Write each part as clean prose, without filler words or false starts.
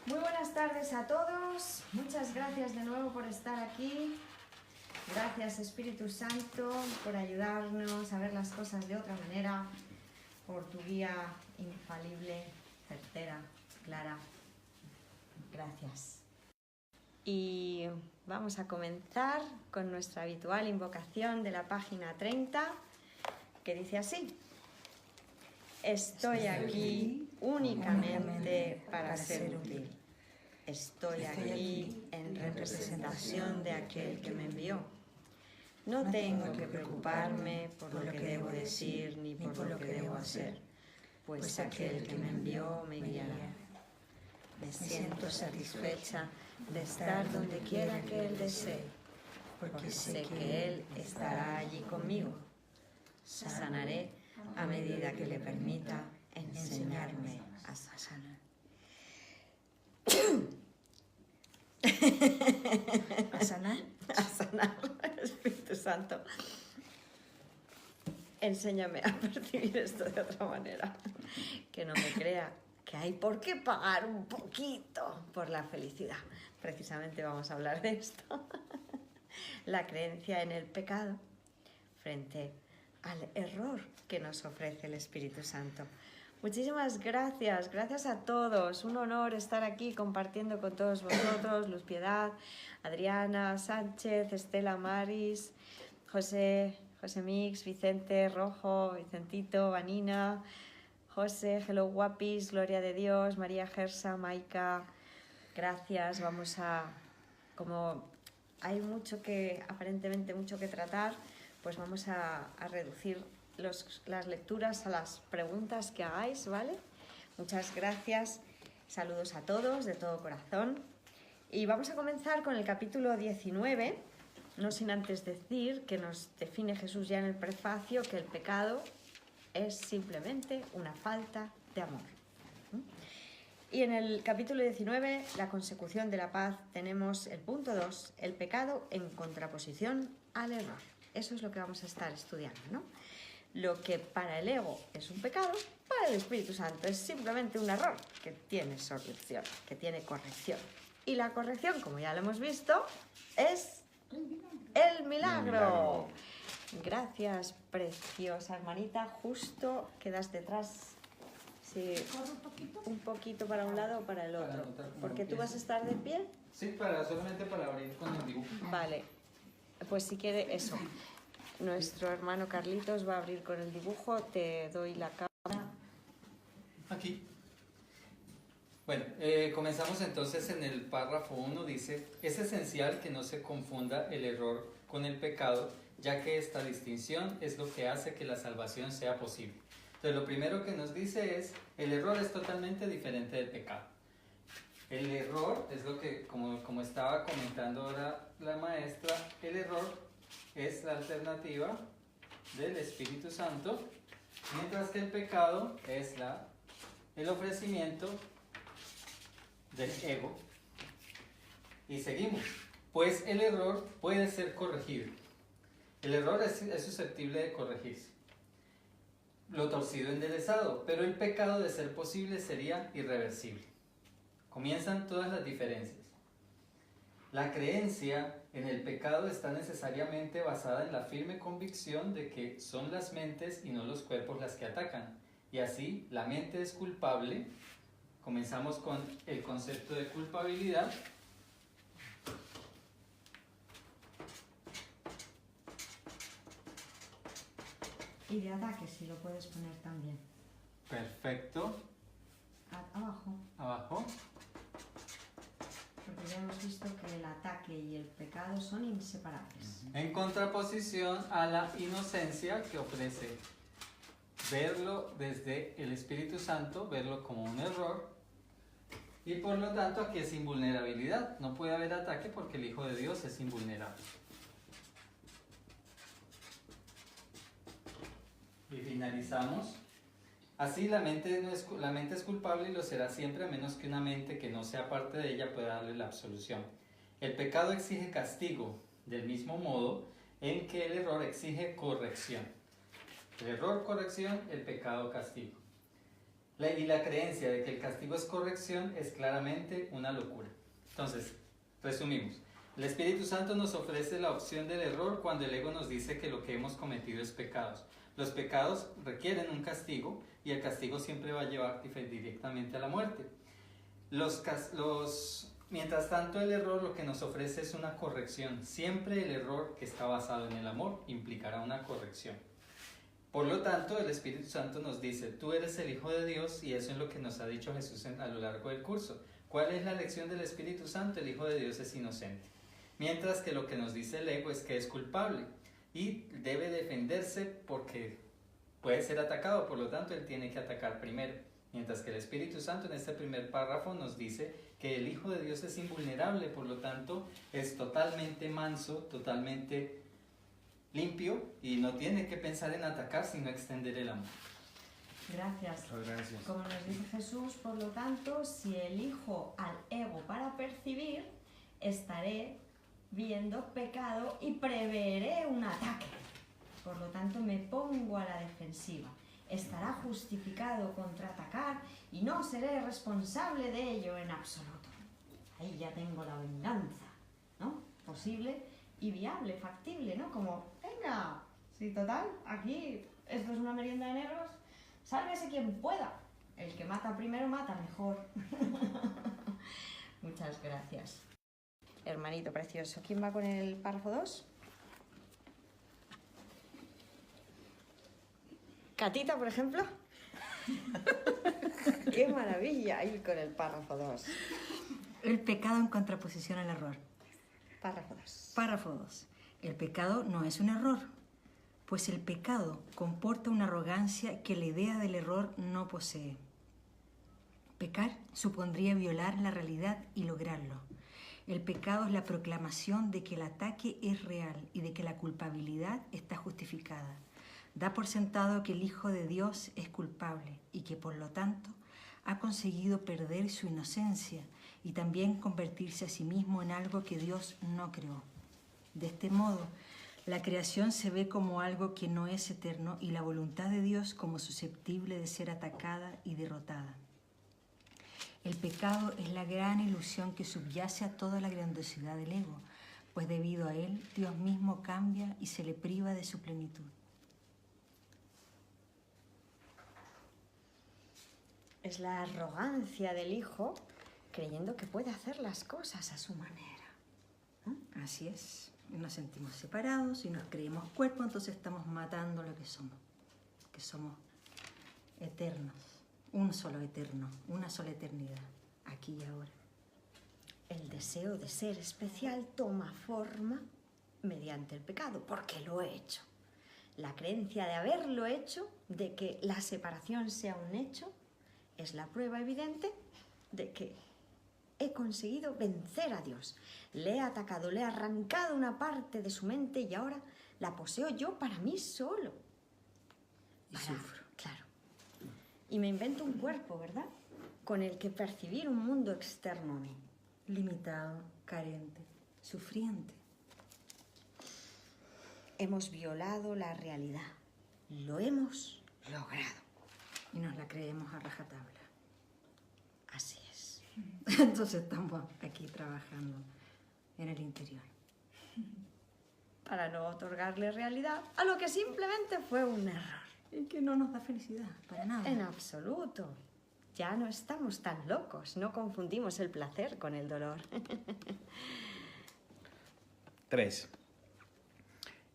Muy buenas tardes a todos, muchas gracias de nuevo por estar aquí. Gracias Espíritu Santo por ayudarnos a ver las cosas de otra manera, por tu guía infalible, certera, clara. Gracias. Y vamos a comenzar con nuestra habitual invocación de la página 30, que dice así: Estoy aquí únicamente para ser útil. Estoy aquí en representación de aquel que me envió. No tengo que preocuparme por lo que debo decir ni por lo que debo hacer, pues aquel que me envió me guiará. Me siento satisfecha de estar donde quiera que Él desee, porque sé que Él estará allí conmigo. Sanaré a medida que le permita enseñarme a sanar. ¿A sanar? A sanar, Espíritu Santo. Enséñame a percibir esto de otra manera. Que no me crea que hay por qué pagar un poquito por la felicidad. Precisamente vamos a hablar de esto. La creencia en el pecado frente al error que nos ofrece el Espíritu Santo. Muchísimas gracias, gracias a todos. Un honor estar aquí compartiendo con todos vosotros, Luz Piedad, Adriana, Sánchez, Estela Maris, José Mix, Vicente Rojo, Vicentito, Vanina, José, Hello Guapis, Gloria de Dios, María Gersa, Maika. Gracias, vamos a, como hay aparentemente mucho que tratar, pues vamos a reducir las lecturas a las preguntas que hagáis, ¿vale? Muchas gracias, saludos a todos de todo corazón. Y vamos a comenzar con el capítulo 19, no sin antes decir que nos define Jesús ya en el prefacio que el pecado es simplemente una falta de amor. Y en el capítulo 19, la consecución de la paz, tenemos el punto 2, el pecado en contraposición al error. Eso es lo que vamos a estar estudiando, ¿no? Lo que para el ego es un pecado, para el Espíritu Santo es simplemente un error que tiene solución, que tiene corrección. Y la corrección, como ya lo hemos visto, es el milagro. Gracias, preciosa hermanita. Justo quedas detrás. Sí, un poquito para un lado o para el otro. Porque tú vas a estar de pie. Sí, solamente para abrir con el dibujo. Vale, pues si quiere eso. Nuestro hermano Carlitos va a abrir con el dibujo. Te doy la cámara. Aquí. Bueno, comenzamos entonces en el párrafo 1. Dice: es esencial que no se confunda el error con el pecado, ya que esta distinción es lo que hace que la salvación sea posible. Entonces, lo primero que nos dice es: el error es totalmente diferente del pecado. El error es lo que, como estaba comentando ahora la maestra, el error es la alternativa del Espíritu Santo, mientras que el pecado es el ofrecimiento del ego. Y seguimos. Pues el error puede ser corregido. El error es susceptible de corregirse. Lo torcido enderezado, pero el pecado, de ser posible, sería irreversible. Comienzan todas las diferencias. La creencia en el pecado está necesariamente basada en la firme convicción de que son las mentes y no los cuerpos las que atacan. Y así, la mente es culpable. Comenzamos con el concepto de culpabilidad. Y de ataque, si lo puedes poner también. Perfecto. Abajo. Abajo. Porque ya hemos visto que el ataque y el pecado son inseparables. En contraposición a la inocencia, que ofrece verlo desde el Espíritu Santo, verlo como un error, y por lo tanto aquí es invulnerabilidad. No puede haber ataque porque el Hijo de Dios es invulnerable. Y finalizamos. Así la mente es culpable y lo será siempre, a menos que una mente que no sea parte de ella pueda darle la absolución. El pecado exige castigo, del mismo modo en que el error exige corrección. El error, corrección; el pecado, castigo. Y la creencia de que el castigo es corrección es claramente una locura. Entonces, resumimos. El Espíritu Santo nos ofrece la opción del error cuando el ego nos dice que lo que hemos cometido es pecados. Los pecados requieren un castigo y el castigo siempre va a llevar directamente a la muerte. Mientras tanto, el error lo que nos ofrece es una corrección. Siempre el error que está basado en el amor implicará una corrección. Por lo tanto, el Espíritu Santo nos dice, tú eres el Hijo de Dios, y eso es lo que nos ha dicho Jesús a lo largo del curso. ¿Cuál es la lección del Espíritu Santo? El Hijo de Dios es inocente. Mientras que lo que nos dice el ego es que es culpable y debe defenderse porque puede ser atacado, por lo tanto él tiene que atacar primero. Mientras que el Espíritu Santo en este primer párrafo nos dice que el Hijo de Dios es invulnerable, por lo tanto es totalmente manso, totalmente limpio y no tiene que pensar en atacar, sino extender el amor. Gracias. Gracias. Como nos dice Jesús, por lo tanto, si elijo al ego para percibir, estaré viendo pecado y preveré un ataque. Por lo tanto, me pongo a la defensiva. Estará justificado contraatacar y no seré responsable de ello en absoluto. Ahí ya tengo la venganza, ¿no? Posible y viable, factible, ¿no? Como, venga, sí, total, aquí esto es una merienda de negros, sálvese quien pueda. El que mata primero mata mejor. Muchas gracias. Hermanito precioso, ¿quién va con el párrafo 2? Catita, por ejemplo. ¡Qué maravilla ir con el párrafo 2! El pecado en contraposición al error. Párrafo 2. Párrafo 2. El pecado no es un error, pues el pecado comporta una arrogancia que la idea del error no posee. Pecar supondría violar la realidad y lograrlo. El pecado es la proclamación de que el ataque es real y de que la culpabilidad está justificada. Da por sentado que el Hijo de Dios es culpable y que por lo tanto ha conseguido perder su inocencia y también convertirse a sí mismo en algo que Dios no creó. De este modo, la creación se ve como algo que no es eterno y la voluntad de Dios como susceptible de ser atacada y derrotada. El pecado es la gran ilusión que subyace a toda la grandiosidad del ego, pues debido a él, Dios mismo cambia y se le priva de su plenitud. Es la arrogancia del hijo creyendo que puede hacer las cosas a su manera. Así es. Nos sentimos separados y nos creemos cuerpo, entonces estamos matando lo que somos eternos. Un solo eterno, una sola eternidad, aquí y ahora. El deseo de ser especial toma forma mediante el pecado, porque lo he hecho. La creencia de haberlo hecho, de que la separación sea un hecho, es la prueba evidente de que he conseguido vencer a Dios. Le he atacado, le he arrancado una parte de su mente y ahora la poseo yo para mí solo. Y sufro. Claro. Y me invento un cuerpo, ¿verdad? Con el que percibir un mundo externo a mí. Limitado, carente, sufriente. Hemos violado la realidad. Lo hemos logrado. Y nos la creemos a rajatabla. Así es. Entonces estamos aquí trabajando en el interior. Para no otorgarle realidad a lo que simplemente fue un error. Y que no nos da felicidad, para nada. En absoluto. Ya no estamos tan locos. No confundimos el placer con el dolor. 3.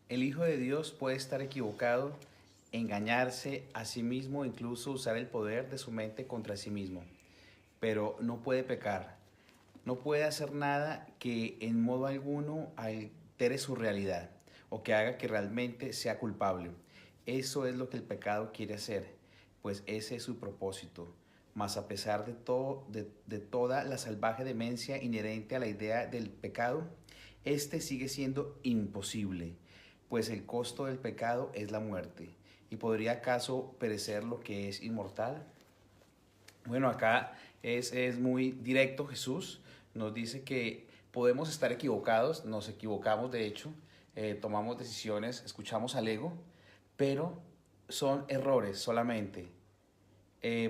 El Hijo de Dios puede estar equivocado, engañarse a sí mismo, incluso usar el poder de su mente contra sí mismo. Pero no puede pecar. No puede hacer nada que en modo alguno altere su realidad o que haga que realmente sea culpable. Eso es lo que el pecado quiere hacer, pues ese es su propósito. Mas a pesar de toda la salvaje demencia inherente a la idea del pecado, este sigue siendo imposible, pues el costo del pecado es la muerte. ¿Y podría acaso perecer lo que es inmortal? Bueno, acá es muy directo Jesús. Nos dice que podemos estar equivocados, nos equivocamos de hecho, tomamos decisiones, escuchamos al ego, pero son errores solamente.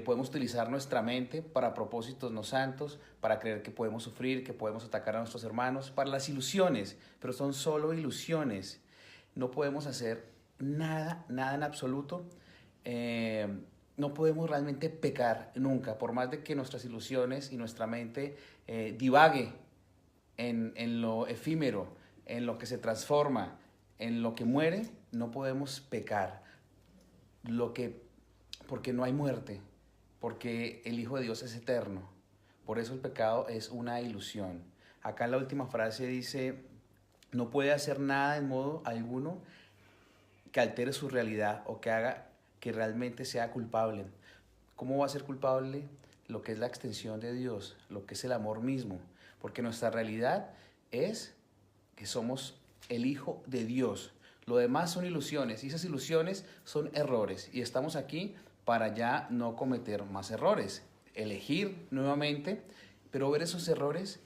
Podemos utilizar nuestra mente para propósitos no santos, para creer que podemos sufrir, que podemos atacar a nuestros hermanos, para las ilusiones, pero son solo ilusiones. No podemos hacer nada, nada en absoluto. No podemos realmente pecar nunca, por más de que nuestras ilusiones y nuestra mente divague en lo efímero, en lo que se transforma, en lo que muere, no podemos pecar. Porque no hay muerte, porque el Hijo de Dios es eterno. Por eso el pecado es una ilusión. Acá en la última frase dice, no puede hacer nada en modo alguno que altere su realidad o que haga que realmente sea culpable. ¿Cómo va a ser culpable? Lo que es la extensión de Dios, lo que es el amor mismo. Porque nuestra realidad es que somos el Hijo de Dios. Lo demás son ilusiones y esas ilusiones son errores. Y estamos aquí para ya no cometer más errores. Elegir nuevamente, pero ver esos errores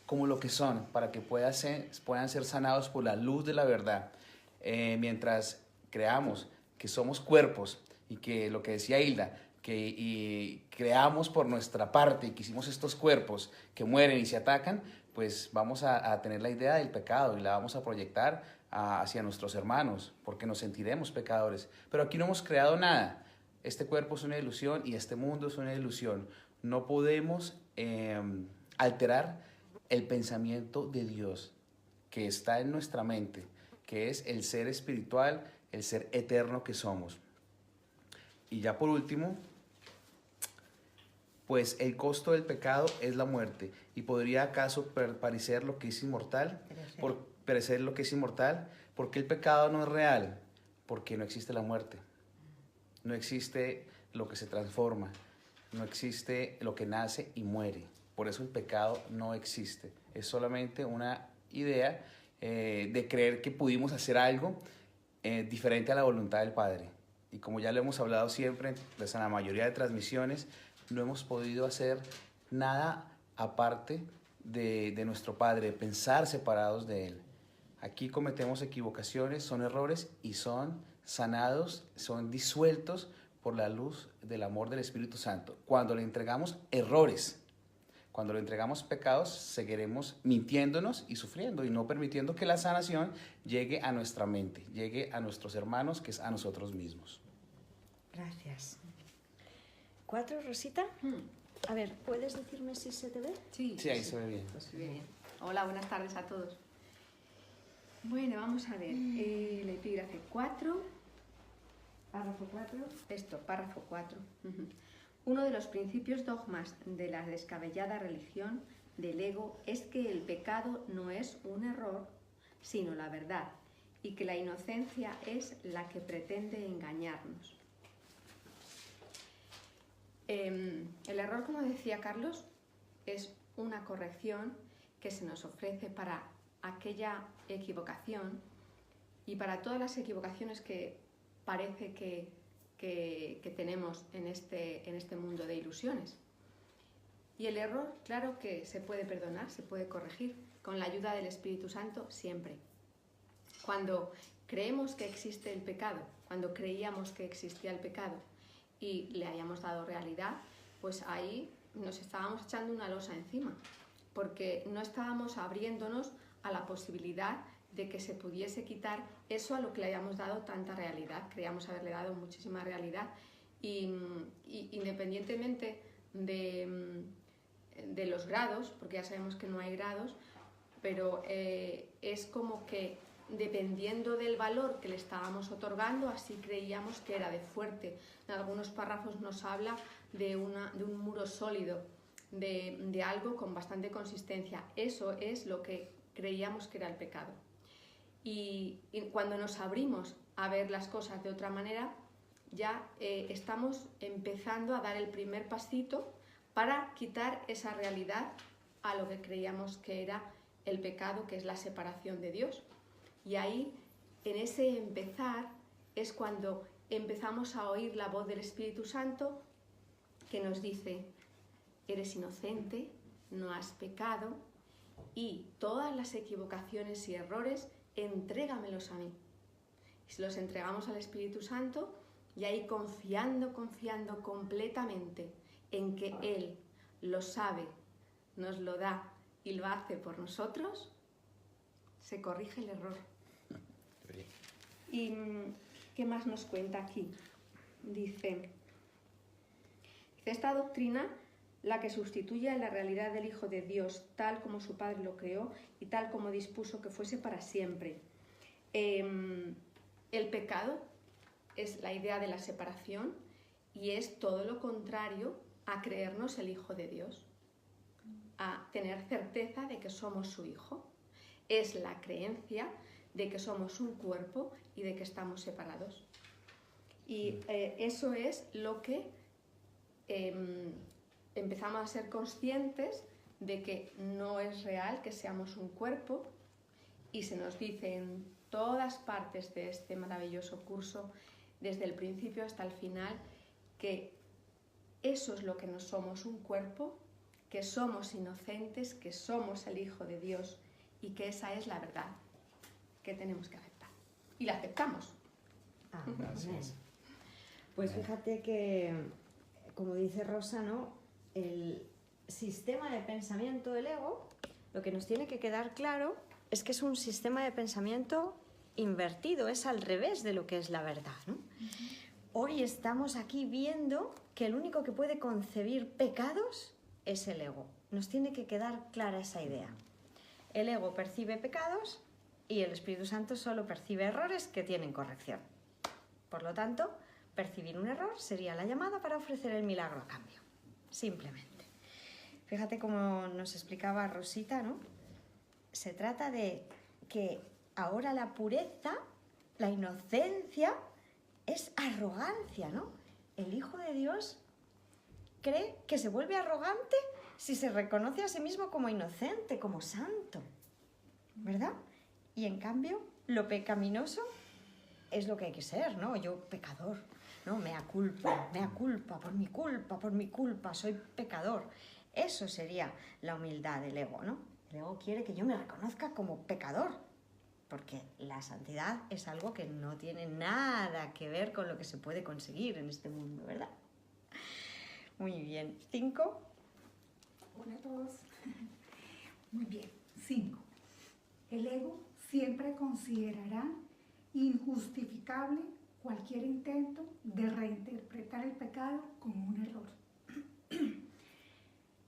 como lo que son, para que puedan ser sanados por la luz de la verdad. Mientras creamos que somos cuerpos y que lo que decía Hilda, y creamos por nuestra parte y que hicimos estos cuerpos que mueren y se atacan, pues vamos a tener la idea del pecado y la vamos a proyectar hacia nuestros hermanos, porque nos sentiremos pecadores. Pero aquí no hemos creado nada. Este cuerpo es una ilusión y este mundo es una ilusión. No podemos alterar el pensamiento de Dios que está en nuestra mente, que es el ser espiritual, el ser eterno que somos. Y ya por último, pues el costo del pecado es la muerte. ¿Y podría acaso perecer lo que es inmortal? Perecer lo que es inmortal. ¿Por qué el pecado no es real? Porque no existe la muerte. No existe lo que se transforma. No existe lo que nace y muere. Por eso el pecado no existe. Es solamente una idea de creer que pudimos hacer algo diferente a la voluntad del Padre. Y como ya lo hemos hablado siempre, pues en la mayoría de transmisiones, no hemos podido hacer nada aparte de nuestro Padre, de pensar separados de Él. Aquí cometemos equivocaciones, son errores y son sanados, son disueltos por la luz del amor del Espíritu Santo. Cuando le entregamos errores, cuando le entregamos pecados, seguiremos mintiéndonos y sufriendo y no permitiendo que la sanación llegue a nuestra mente, llegue a nuestros hermanos, que es a nosotros mismos. Gracias. ¿4, Rosita? A ver, ¿puedes decirme si se te ve? Sí, Sí, ahí se ve bien. Pues bien. Hola, buenas tardes a todos. Bueno, vamos a ver. El epígrafe 4. Párrafo 4. Esto, párrafo 4. Uno de los principios dogmas de la descabellada religión del ego es que el pecado no es un error, sino la verdad, y que la inocencia es la que pretende engañarnos. El error, como decía Carlos, es una corrección que se nos ofrece para aquella equivocación y para todas las equivocaciones que parece que tenemos en este mundo de ilusiones. Y el error, claro que se puede perdonar, se puede corregir, con la ayuda del Espíritu Santo siempre. Cuando creemos que existe el pecado, cuando creíamos que existía el pecado y le hayamos dado realidad, pues ahí nos estábamos echando una losa encima, porque no estábamos abriéndonos a la posibilidad de que se pudiese quitar eso a lo que le hayamos dado tanta realidad. Creíamos haberle dado muchísima realidad y independientemente de los grados, porque ya sabemos que no hay grados, pero es como que dependiendo del valor que le estábamos otorgando, así creíamos que era de fuerte. En algunos párrafos nos habla de un muro sólido, de algo con bastante consistencia. Eso es lo que creíamos que era el pecado. Y cuando nos abrimos a ver las cosas de otra manera, ya estamos empezando a dar el primer pasito para quitar esa realidad a lo que creíamos que era el pecado, que es la separación de Dios. Y ahí, en ese empezar, es cuando empezamos a oír la voz del Espíritu Santo que nos dice: eres inocente, no has pecado, y todas las equivocaciones y errores, entrégamelos a mí. Y si los entregamos al Espíritu Santo, Y ahí confiando completamente en que Él lo sabe, nos lo da y lo hace por nosotros, se corrige el error. ¿Y qué más nos cuenta aquí? Dice, esta doctrina, la que sustituye a la realidad del Hijo de Dios, tal como su Padre lo creó y tal como dispuso que fuese para siempre. El pecado es la idea de la separación y es todo lo contrario a creernos el Hijo de Dios, a tener certeza de que somos su Hijo. Es la creencia de que somos un cuerpo y de que estamos separados. Y eso es lo que empezamos a ser conscientes de que no es real que seamos un cuerpo, y se nos dice en todas partes de este maravilloso curso, desde el principio hasta el final, que eso es lo que no somos, un cuerpo, que somos inocentes, que somos el Hijo de Dios y que esa es la verdad que tenemos que aceptar. Y la aceptamos. Gracias. Pues fíjate que, como dice Rosa, ¿no? El sistema de pensamiento del ego, lo que nos tiene que quedar claro es que es un sistema de pensamiento invertido, es al revés de lo que es la verdad, ¿no? Hoy estamos aquí viendo que el único que puede concebir pecados es el ego. Nos tiene que quedar clara esa idea. El ego percibe pecados y el Espíritu Santo solo percibe errores que tienen corrección. Por lo tanto, percibir un error sería la llamada para ofrecer el milagro a cambio. Simplemente. Fíjate cómo nos explicaba Rosita, ¿no? Se trata de que ahora la pureza, la inocencia, es arrogancia, ¿no? El Hijo de Dios cree que se vuelve arrogante si se reconoce a sí mismo como inocente, como santo, ¿verdad? Y en cambio, lo pecaminoso es lo que hay que ser, ¿no? Yo, pecador, ¿no? Mea culpa, por mi culpa, soy pecador. Eso sería la humildad del ego, ¿no? El ego quiere que yo me reconozca como pecador, porque la santidad es algo que no tiene nada que ver con lo que se puede conseguir en este mundo, ¿verdad? Muy bien. 5. Hola a todos. Muy bien. 5. El ego siempre considerará injustificable cualquier intento de reinterpretar el pecado como un error.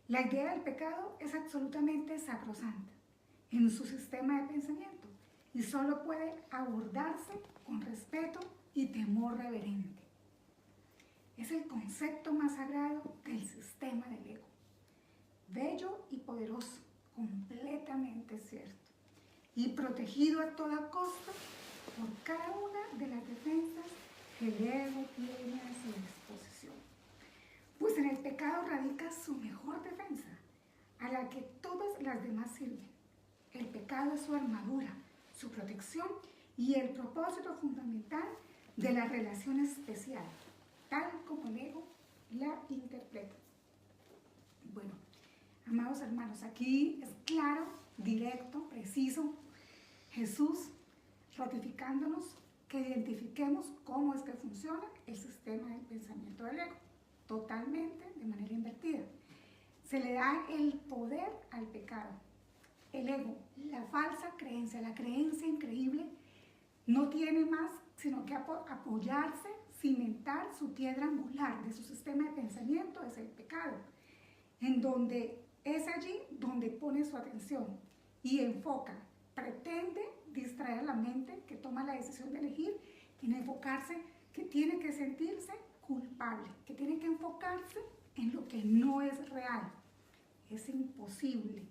La idea del pecado es absolutamente sacrosanta en su sistema de pensamiento y solo puede abordarse con respeto y temor reverente. Es el concepto más sagrado del sistema del ego. Bello y poderoso, completamente cierto, y protegido a toda costa por cada una de las defensas que el ego tiene a su disposición. Pues en el pecado radica su mejor defensa, a la que todas las demás sirven. El pecado es su armadura, su protección y el propósito fundamental de la relación especial, tal como el ego la interpreta. Bueno, amados hermanos, aquí es claro, directo, preciso, Jesús ratificándonos que identifiquemos cómo es que funciona el sistema del pensamiento del ego, totalmente de manera invertida. Se le da el poder al pecado. El ego, la falsa creencia, la creencia increíble, no tiene más sino que apoyarse, cimentar su piedra angular de su sistema de pensamiento, es el pecado, en donde es allí donde pone su atención y enfoca, pretende distraer la mente que toma la decisión de elegir en enfocarse, que tiene que sentirse culpable, que tiene que enfocarse en lo que no es real. Es imposible,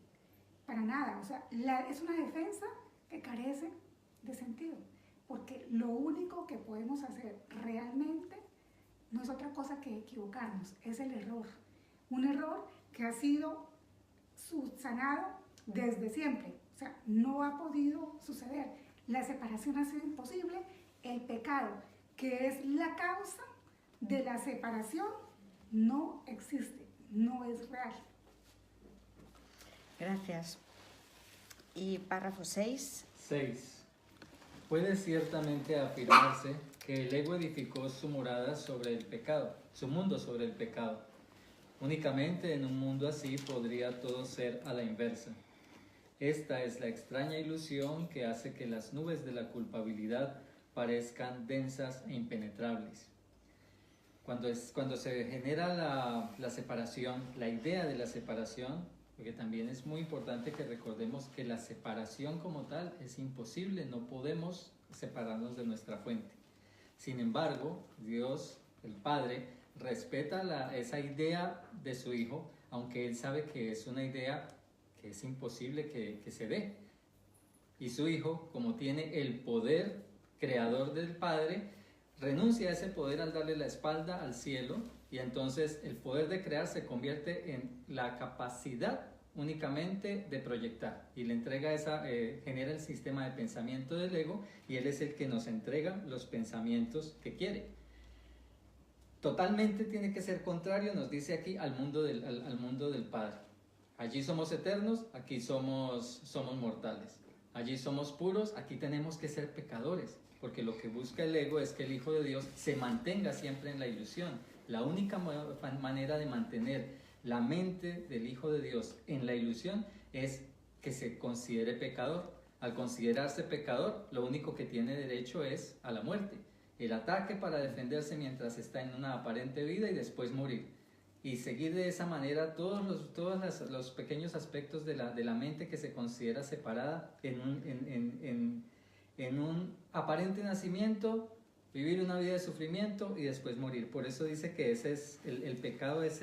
para nada. O sea, es una defensa que carece de sentido, porque lo único que podemos hacer realmente no es otra cosa que equivocarnos, es el error. Un error que ha sido subsanado desde siempre. O sea, no ha podido suceder. La separación ha sido imposible. El pecado, que es la causa de la separación, no existe, no es real. Gracias. Y párrafo 6. 6. Puede ciertamente afirmarse que que el ego edificó su morada sobre el pecado, su mundo sobre el pecado. Únicamente en un mundo así podría todo ser a la inversa. Esta es la extraña ilusión que hace que las nubes de la culpabilidad parezcan densas e impenetrables. Cuando se genera la separación, la idea de la separación, porque también es muy importante que recordemos que la separación como tal es imposible, no podemos separarnos de nuestra fuente. Sin embargo, Dios, el Padre, respeta esa idea de su Hijo, aunque Él sabe que es una idea que es imposible que se dé. Y su Hijo, como tiene el poder creador del Padre, renuncia a ese poder al darle la espalda al cielo, y entonces el poder de crear se convierte en la capacidad únicamente de proyectar, y le entrega genera el sistema de pensamiento del ego, y Él es el que nos entrega los pensamientos que quiere. Totalmente tiene que ser contrario, nos dice aquí, al mundo del Padre. Allí somos eternos, aquí somos mortales. Allí somos puros, aquí tenemos que ser pecadores, porque lo que busca el ego es que el Hijo de Dios se mantenga siempre en la ilusión. La única manera de mantener la mente del Hijo de Dios en la ilusión es que se considere pecador. Al considerarse pecador, lo único que tiene derecho es a la muerte, el ataque para defenderse mientras está en una aparente vida y después morir. Y seguir de esa manera todos los pequeños aspectos de la mente que se considera separada en un aparente nacimiento, vivir una vida de sufrimiento y después morir. Por eso dice que ese es el pecado, es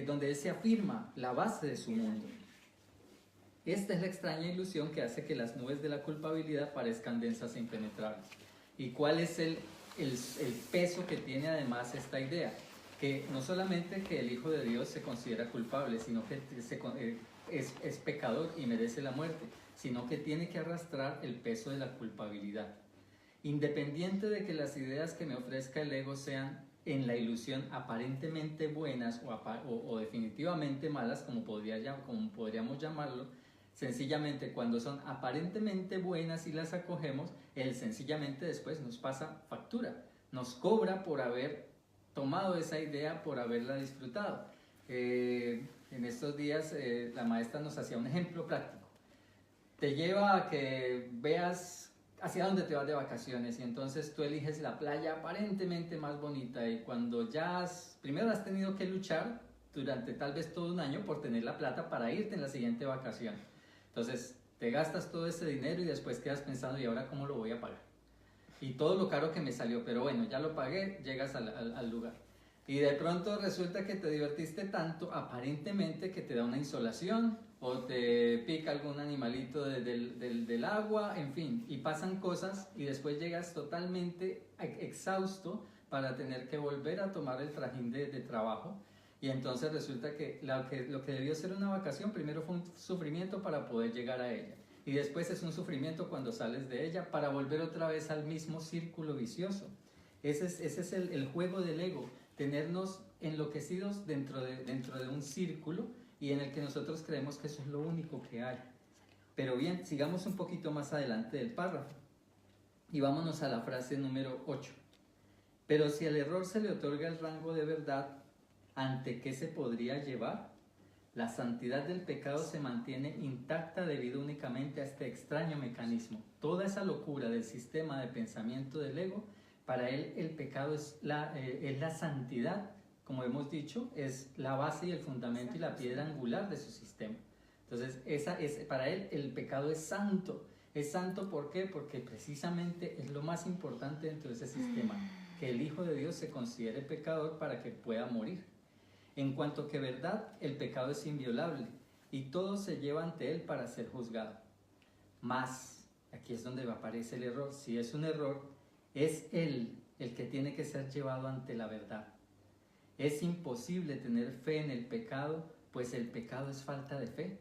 donde se afirma la base de su mundo. Esta es la extraña ilusión que hace que las nubes de la culpabilidad parezcan densas e impenetrables. ¿Y cuál es el peso que tiene además esta idea? Que no solamente que el Hijo de Dios se considera culpable, sino que es pecador y merece la muerte, sino que tiene que arrastrar el peso de la culpabilidad. Independiente de que las ideas que me ofrezca el ego sean en la ilusión aparentemente buenas o definitivamente malas, como podríamos llamarlo, sencillamente cuando son aparentemente buenas y las acogemos, él sencillamente después nos pasa factura, nos cobra por haber tomado esa idea, por haberla disfrutado. En estos días la maestra nos hacía un ejemplo práctico. Te lleva a que veas hacia dónde te vas de vacaciones, y entonces tú eliges la playa aparentemente más bonita, y cuando primero has tenido que luchar durante tal vez todo un año por tener la plata para irte en la siguiente vacación. Entonces te gastas todo ese dinero y después quedas pensando, ¿y ahora cómo lo voy a pagar? Y todo lo caro que me salió, pero bueno, ya lo pagué, llegas al lugar. Y de pronto resulta que te divertiste tanto, aparentemente, que te da una insolación, o te pica algún animalito del agua, en fin, y pasan cosas, y después llegas totalmente exhausto para tener que volver a tomar el trajín de trabajo. Y entonces resulta que lo que debió ser una vacación, primero fue un sufrimiento para poder llegar a ella. Y después es un sufrimiento cuando sales de ella para volver otra vez al mismo círculo vicioso. Ese es el juego del ego, tenernos enloquecidos dentro de un círculo y en el que nosotros creemos que eso es lo único que hay. Pero bien, sigamos un poquito más adelante del párrafo y vámonos a la frase número 8. Pero si al error se le otorga el rango de verdad, ¿ante qué se podría llevar? La santidad del pecado se mantiene intacta debido únicamente a este extraño mecanismo. Toda esa locura del sistema de pensamiento del ego, para él el pecado es la santidad, como hemos dicho, es la base y el fundamento y la piedra angular de su sistema. Entonces, para él el pecado es santo. Es santo, ¿por qué? Porque precisamente es lo más importante dentro de ese sistema, que el Hijo de Dios se considere pecador para que pueda morir. En cuanto que verdad, el pecado es inviolable y todo se lleva ante él para ser juzgado. Mas, aquí es donde aparece el error. Si es un error, es él el que tiene que ser llevado ante la verdad. Es imposible tener fe en el pecado, pues el pecado es falta de fe.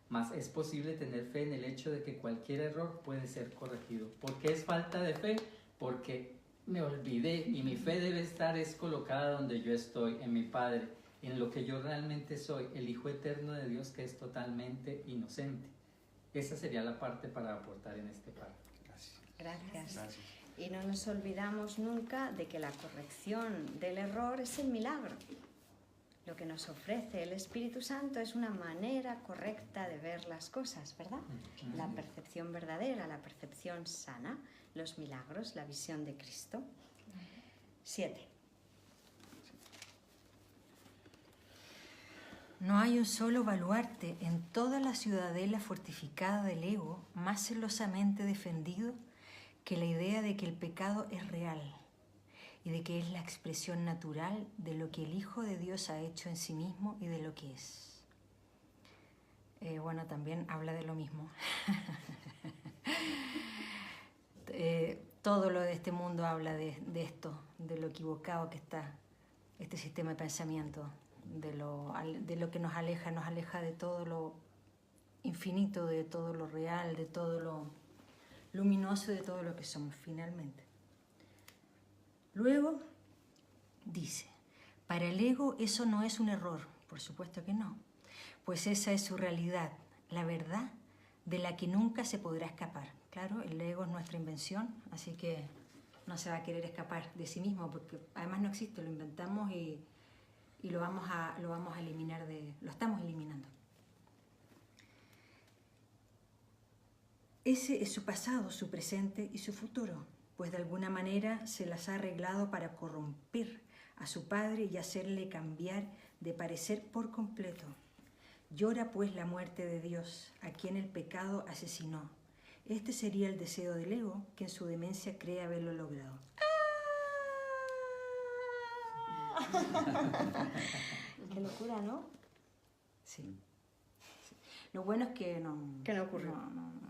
Mas es posible tener fe en el hecho de que cualquier error puede ser corregido. ¿Por qué es falta de fe? Porque me olvidé y mi fe debe estar colocada donde yo estoy, en mi Padre, en lo que yo realmente soy, el Hijo eterno de Dios que es totalmente inocente. Esa sería la parte para aportar en este párrafo. Gracias. Gracias. Y no nos olvidamos nunca de que la corrección del error es el milagro. Lo que nos ofrece el Espíritu Santo es una manera correcta de ver las cosas, ¿verdad? La percepción verdadera, la percepción sana, los milagros, la visión de Cristo. 7. No hay un solo baluarte en toda la ciudadela fortificada del ego más celosamente defendido que la idea de que el pecado es real y de que es la expresión natural de lo que el Hijo de Dios ha hecho en sí mismo y de lo que es. Bueno, también habla de lo mismo. Todo lo de este mundo habla de esto, de lo equivocado que está este sistema de pensamiento, de lo que nos aleja de todo lo infinito, de todo lo real, de todo lo luminoso, de todo lo que somos finalmente. Luego dice, para el ego eso no es un error, por supuesto que no, pues esa es su realidad, la verdad de la que nunca se podrá escapar. Claro, el ego es nuestra invención, así que no se va a querer escapar de sí mismo, porque además no existe, lo inventamos y lo vamos a eliminar, lo estamos eliminando. Ese es su pasado, su presente y su futuro, pues de alguna manera se las ha arreglado para corromper a su padre y hacerle cambiar de parecer por completo. Llora pues la muerte de Dios, a quien el pecado asesinó. Este sería el deseo del ego, que en su demencia cree haberlo logrado. Qué locura, ¿no? Sí. Lo bueno es que no ocurre.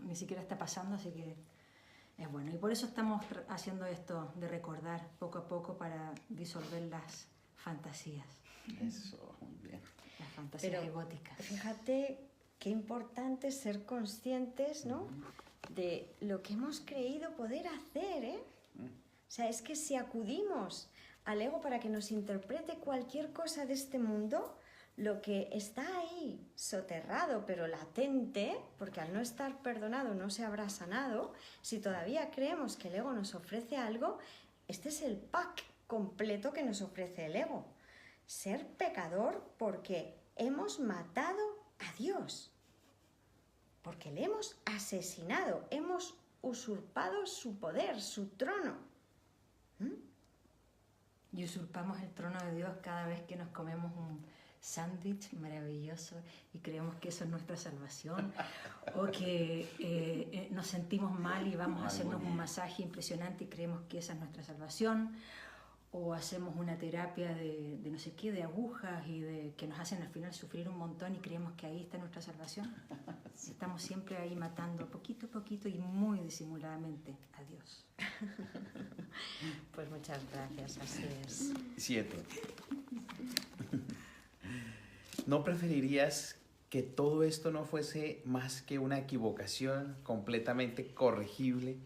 Ni siquiera está pasando, así que es bueno. Y por eso estamos haciendo esto de recordar poco a poco para disolver las fantasías. Eso, muy bien. Las fantasías egóticas. Fíjate qué importante es ser conscientes, ¿no? De lo que hemos creído poder hacer, ¿eh? O sea, es que si acudimos al ego para que nos interprete cualquier cosa de este mundo, lo que está ahí soterrado pero latente, porque al no estar perdonado no se habrá sanado, si todavía creemos que el ego nos ofrece algo, este es el pack completo que nos ofrece el ego. Ser pecador porque hemos matado a Dios, porque le hemos asesinado, hemos usurpado su poder, su trono. Y usurpamos el trono de Dios cada vez que nos comemos un sándwich maravilloso y creemos que eso es nuestra salvación, o que nos sentimos mal y vamos a hacernos un masaje impresionante y creemos que esa es nuestra salvación, o hacemos una terapia de no sé qué, de agujas y que nos hacen al final sufrir un montón y creemos que ahí está nuestra salvación. Sí. Estamos siempre ahí matando poquito a poquito y muy disimuladamente a Dios. Pues muchas gracias, así es. 7. ¿No preferirías que todo esto no fuese más que una equivocación completamente corregible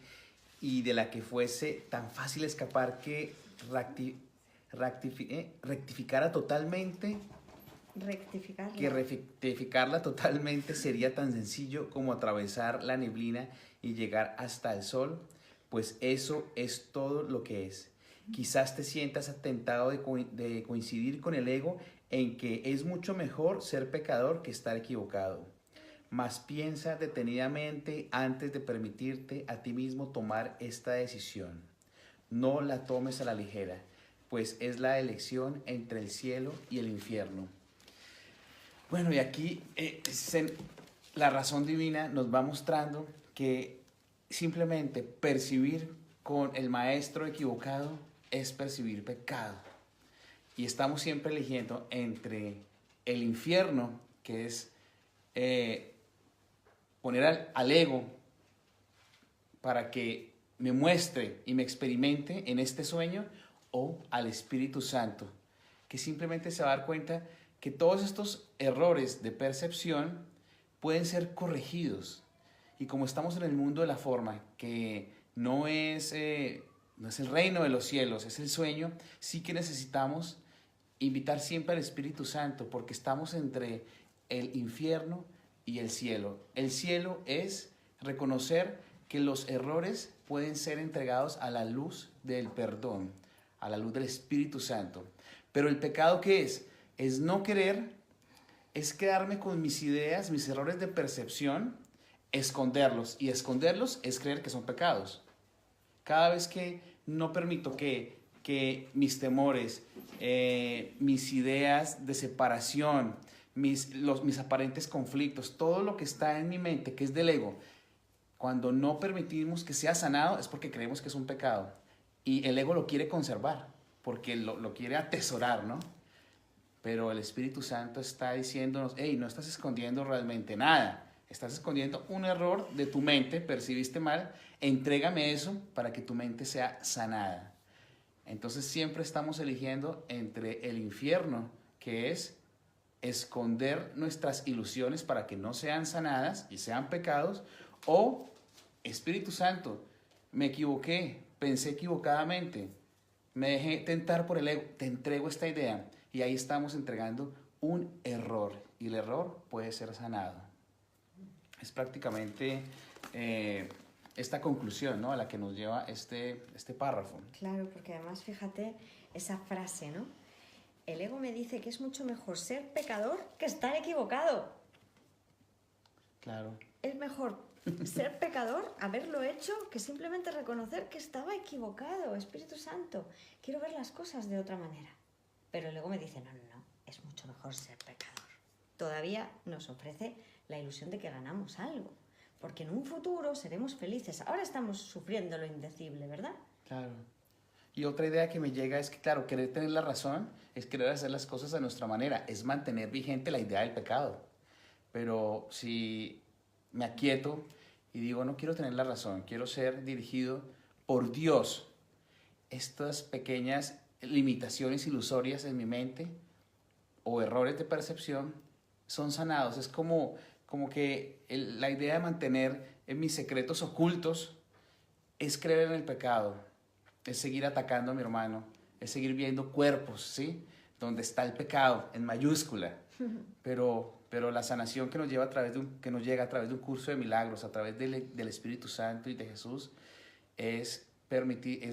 y de la que fuese tan fácil escapar que rectificarla totalmente? Que rectificarla totalmente sería tan sencillo como atravesar la neblina y llegar hasta el sol, pues eso es todo lo que es. Quizás te sientas tentado de coincidir con el ego en que es mucho mejor ser pecador que estar equivocado. Mas piensa detenidamente antes de permitirte a ti mismo tomar esta decisión. No la tomes a la ligera, pues es la elección entre el cielo y el infierno. Bueno, y aquí la razón divina nos va mostrando que simplemente percibir con el maestro equivocado es percibir pecado. Y estamos siempre eligiendo entre el infierno, que es poner al ego para que me muestre y me experimente en este sueño, o al Espíritu Santo, que simplemente se va a dar cuenta que todos estos errores de percepción pueden ser corregidos. Y como estamos en el mundo de la forma, que no es el reino de los cielos, es el sueño, sí que necesitamos invitar siempre al Espíritu Santo, porque estamos entre el infierno y el cielo. El cielo es reconocer que los errores pueden ser entregados a la luz del perdón, a la luz del Espíritu Santo. Pero el pecado, ¿qué es? Es no querer, es quedarme con mis ideas, mis errores de percepción, esconderlos. Y esconderlos es creer que son pecados. Cada vez que no permito que mis temores, mis ideas de separación, mis aparentes conflictos, todo lo que está en mi mente, que es del ego, cuando no permitimos que sea sanado, es porque creemos que es un pecado. Y el ego lo quiere conservar, porque lo quiere atesorar, ¿no? Pero el Espíritu Santo está diciéndonos, hey, no estás escondiendo realmente nada. Estás escondiendo un error de tu mente, percibiste mal, entrégame eso para que tu mente sea sanada. Entonces siempre estamos eligiendo entre el infierno, que es esconder nuestras ilusiones para que no sean sanadas y sean pecados, o Espíritu Santo, me equivoqué, pensé equivocadamente, me dejé tentar por el ego, te entrego esta idea, y ahí estamos entregando un error, y el error puede ser sanado. Es prácticamente esta conclusión, ¿no?, a la que nos lleva este párrafo. Claro, porque además fíjate esa frase, ¿no? El ego me dice que es mucho mejor ser pecador que estar equivocado. Claro. Es mejor ser pecador, haberlo hecho, que simplemente reconocer que estaba equivocado. Espíritu Santo, quiero ver las cosas de otra manera. Pero el ego me dice, no, es mucho mejor ser pecador. Todavía nos ofrece la ilusión de que ganamos algo, porque en un futuro seremos felices. Ahora estamos sufriendo lo indecible, ¿verdad? Claro. Y otra idea que me llega es que, claro, querer tener la razón es querer hacer las cosas a nuestra manera, es mantener vigente la idea del pecado. Pero si me aquieto y digo, no quiero tener la razón, quiero ser dirigido por Dios, estas pequeñas limitaciones ilusorias en mi mente o errores de percepción son sanados. Es como que la idea de mantener mis secretos ocultos es creer en el pecado, es seguir atacando a mi hermano, es seguir viendo cuerpos, ¿sí?, donde está el pecado en mayúscula. Pero la sanación que nos llega a través de un curso de milagros, a través del Espíritu Santo y de Jesús, es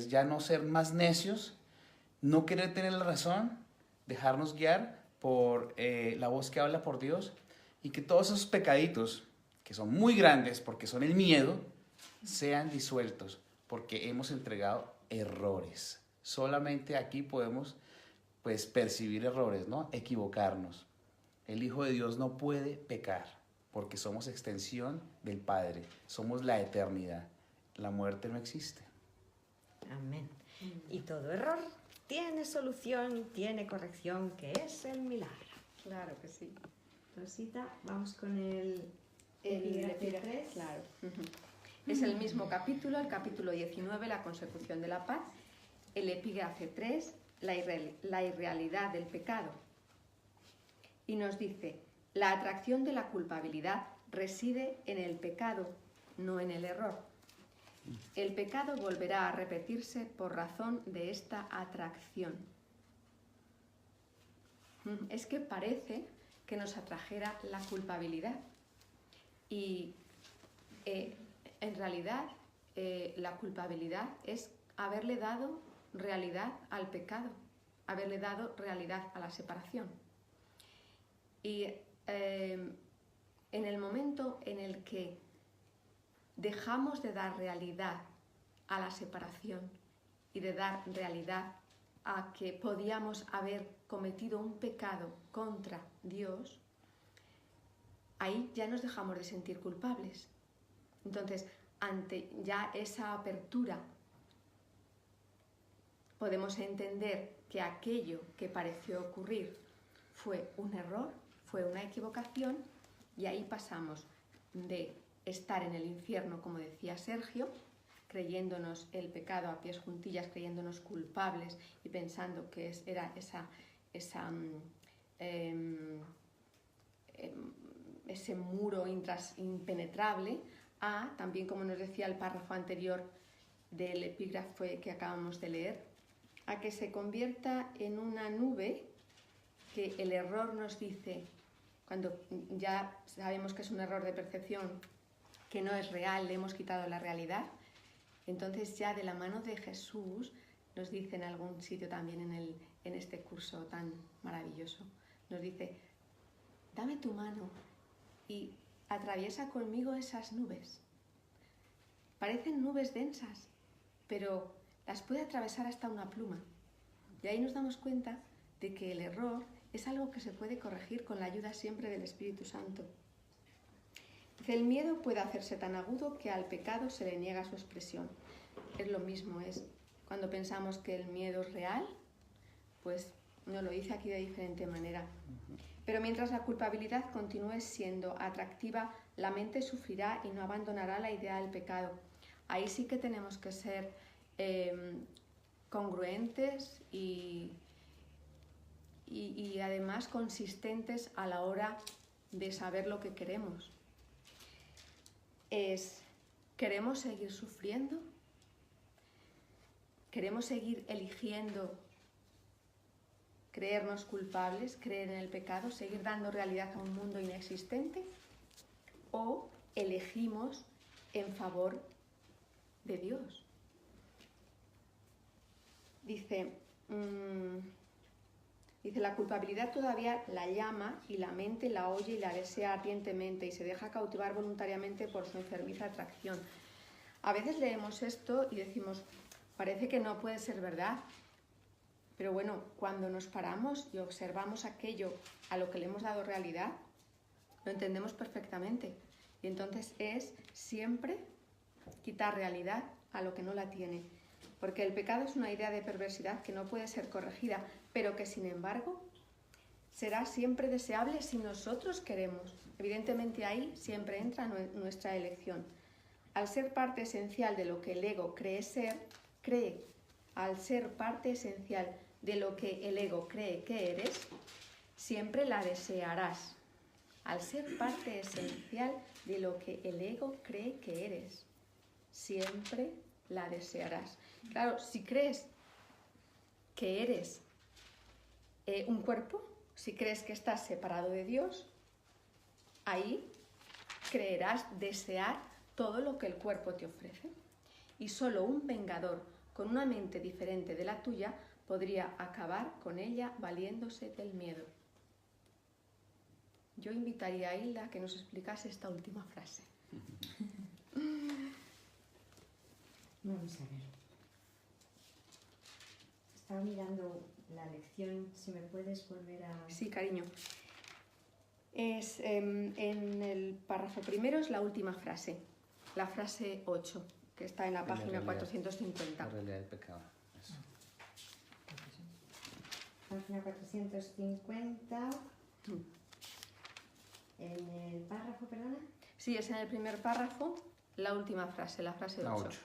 ya no ser más necios, no querer tener la razón, dejarnos guiar por la voz que habla por Dios, y que todos esos pecaditos, que son muy grandes porque son el miedo, sean disueltos porque hemos entregado errores. Solamente aquí podemos, pues, percibir errores, ¿no?, equivocarnos. El Hijo de Dios no puede pecar porque somos extensión del Padre, somos la eternidad. La muerte no existe. Amén. Y todo error tiene solución, tiene corrección, que es el milagro. Claro que sí. Rosita, vamos con el Epígrafe 3. Claro. Es el mismo capítulo, el capítulo 19, la consecución de la paz. El epígrafe 3, la irrealidad del pecado. Y nos dice, la atracción de la culpabilidad reside en el pecado, no en el error. El pecado volverá a repetirse por razón de esta atracción. Es que parece que nos atrajera la culpabilidad. Y en realidad la culpabilidad es haberle dado realidad al pecado, haberle dado realidad a la separación. Y en el momento en el que dejamos de dar realidad a la separación y de dar realidad a que podíamos haber cometido un pecado contra Dios, ahí ya nos dejamos de sentir culpables. Entonces, ante ya esa apertura, podemos entender que aquello que pareció ocurrir fue un error, fue una equivocación, y ahí pasamos de estar en el infierno, como decía Sergio, creyéndonos el pecado a pies juntillas, creyéndonos culpables y pensando que era ese muro impenetrable, a también, como nos decía el párrafo anterior del epígrafe que acabamos de leer, a que se convierta en una nube que el error nos dice, cuando ya sabemos que es un error de percepción, que no es real, le hemos quitado la realidad. Entonces ya de la mano de Jesús, nos dice en algún sitio también en este curso tan maravilloso, nos dice, dame tu mano y atraviesa conmigo esas nubes. Parecen nubes densas, pero las puede atravesar hasta una pluma. Y ahí nos damos cuenta de que el error es algo que se puede corregir con la ayuda siempre del Espíritu Santo. Dice, el miedo puede hacerse tan agudo que al pecado se le niega su expresión. Es lo mismo, es cuando pensamos que el miedo es real, pues nos lo dice aquí de diferente manera. Pero mientras la culpabilidad continúe siendo atractiva, la mente sufrirá y no abandonará la idea del pecado. Ahí sí que tenemos que ser congruentes y además consistentes a la hora de saber lo que queremos. ¿Queremos seguir sufriendo? ¿Queremos seguir eligiendo creernos culpables, creer en el pecado, seguir dando realidad a un mundo inexistente? ¿O elegimos en favor de Dios? Dice, la culpabilidad todavía la llama y la mente la oye y la desea ardientemente y se deja cautivar voluntariamente por su enfermiza atracción. A veces leemos esto y decimos, parece que no puede ser verdad, pero bueno, cuando nos paramos y observamos aquello a lo que le hemos dado realidad, lo entendemos perfectamente. Y entonces es siempre quitar realidad a lo que no la tiene. Porque el pecado es una idea de perversidad que no puede ser corregida, pero que sin embargo será siempre deseable si nosotros queremos. Evidentemente ahí siempre entra nuestra elección. Al ser parte esencial de lo que el ego al ser parte esencial de lo que el ego cree que eres, siempre la desearás. Al ser parte esencial de lo que el ego cree que eres, siempre la desearás. Claro, si crees que eres un cuerpo, si crees que estás separado de Dios, ahí creerás desear todo lo que el cuerpo te ofrece. Y solo un vengador con una mente diferente de la tuya podría acabar con ella valiéndose del miedo. Yo invitaría a Hilda a que nos explicase esta última frase. Vamos a ver. Estaba mirando la lección, si me puedes volver a... Sí, cariño. Es, en el párrafo primero es la última frase, la frase 8, que está en la página 450. La realidad del pecado. Eso. Página 450. En el párrafo, perdona. Sí, es en el primer párrafo, la última frase, la frase 8. La 8.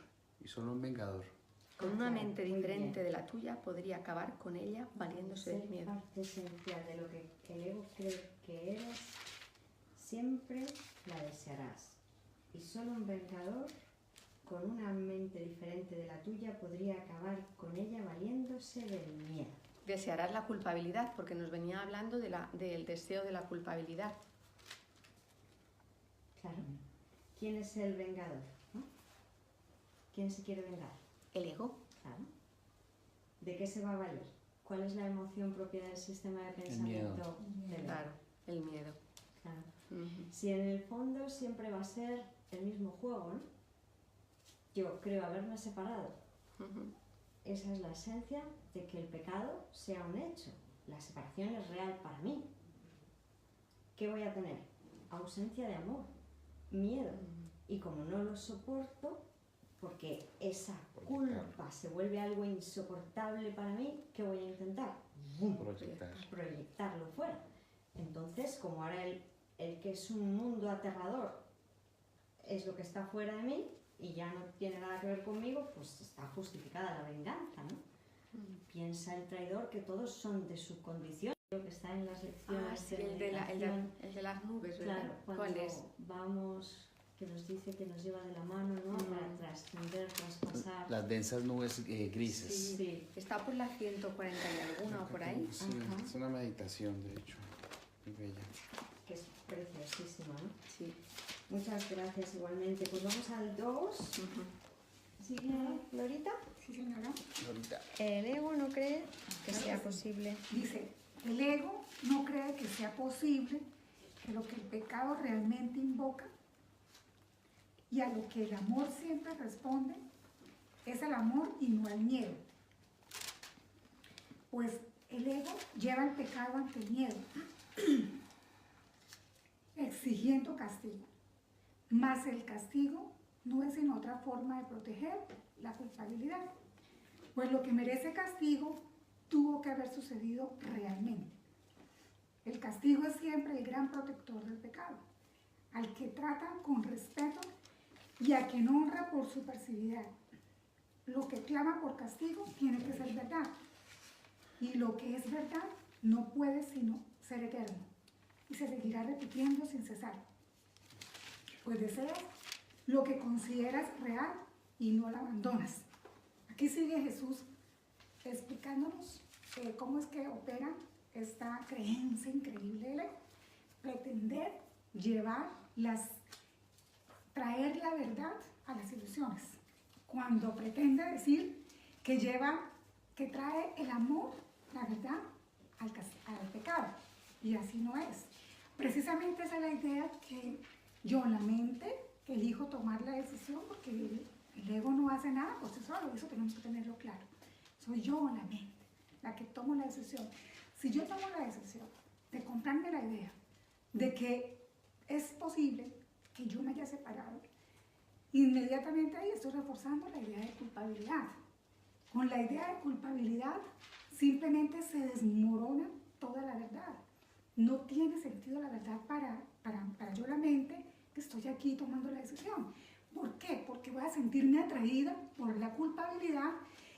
Y solo un vengador. Con una Claro, mente muy diferente bien. de la tuya podría acabar con ella valiéndose del Ser miedo. parte esencial de lo que el ego cree que eres, siempre la desearás. Y solo un vengador con una mente diferente de la tuya podría acabar con ella valiéndose del miedo. Desearás la culpabilidad, porque nos venía hablando del deseo de la culpabilidad. Claro. ¿Quién es el vengador? ¿No? ¿Quién se quiere vengar? El ego. Claro. ¿De qué se va a valer? ¿Cuál es la emoción propia del sistema de pensamiento? del ego? Claro, el miedo. Claro. Ujú. Si en el fondo siempre va a ser el mismo juego, ¿no? Yo creo haberme separado. Ujú. Esa es la esencia de que el pecado sea un hecho. La separación es real para mí. ¿Qué voy a tener? Ausencia de amor, miedo. Y como no lo soporto, porque esa culpa se vuelve algo insoportable para mí, ¿qué voy a intentar? ¡Bum! Proyectar. Proyectarlo fuera. Entonces, como ahora el que es un mundo aterrador es lo que está fuera de mí y ya no tiene nada que ver conmigo, pues está justificada la venganza, ¿no? Piensa el traidor que todos son de su condición. Lo que está en las lecciones Sí, de el de meditación. las nubes, ¿verdad? Claro, ¿Cuál cuando es? vamos, que nos dice que nos lleva de la mano, ¿no? Para trascender, traspasar. Las densas nubes grises. Sí. Está por la 140 y alguna o por ahí. Sí, Ajá. es una meditación, de hecho. Muy bella. Que es preciosísima, ¿no? Sí. Muchas gracias igualmente. Pues vamos al 2. ¿Sigue Lorita? Sí, señora. Ahorita. El ego no cree que sea posible. Dice, el ego no cree que sea posible que lo que el pecado realmente invoca y a lo que el amor siempre responde es el amor y no el miedo. Pues el ego lleva el pecado ante el miedo, exigiendo castigo. Mas el castigo no es sino otra forma de proteger la culpabilidad. Pues lo que merece castigo tuvo que haber sucedido realmente. El castigo es siempre el gran protector del pecado, al que trata con respeto y a quien honra por su pasividad. Lo que clama por castigo tiene que ser verdad, y lo que es verdad no puede sino ser eterno, y se seguirá repitiendo sin cesar. Pues deseas lo que consideras real y no lo abandonas. Aquí sigue Jesús explicándonos cómo es que opera esta creencia increíble del ego. Pretender traer la verdad a las ilusiones. Cuando pretende decir que trae el amor, la verdad, al pecado. Y así no es. Precisamente esa es la idea que yo, la mente, elijo tomar la decisión, porque el ego no hace nada por sí solo, eso tenemos que tenerlo claro. Soy yo, la mente, la que tomo la decisión. Si yo tomo la decisión de comprarme la idea de que es posible que yo me haya separado, inmediatamente ahí estoy reforzando la idea de culpabilidad. Con la idea de culpabilidad simplemente se desmorona toda la verdad. No tiene sentido la verdad para yo, la mente, que estoy aquí tomando la decisión. ¿Por qué? Porque voy a sentirme atraída por la culpabilidad,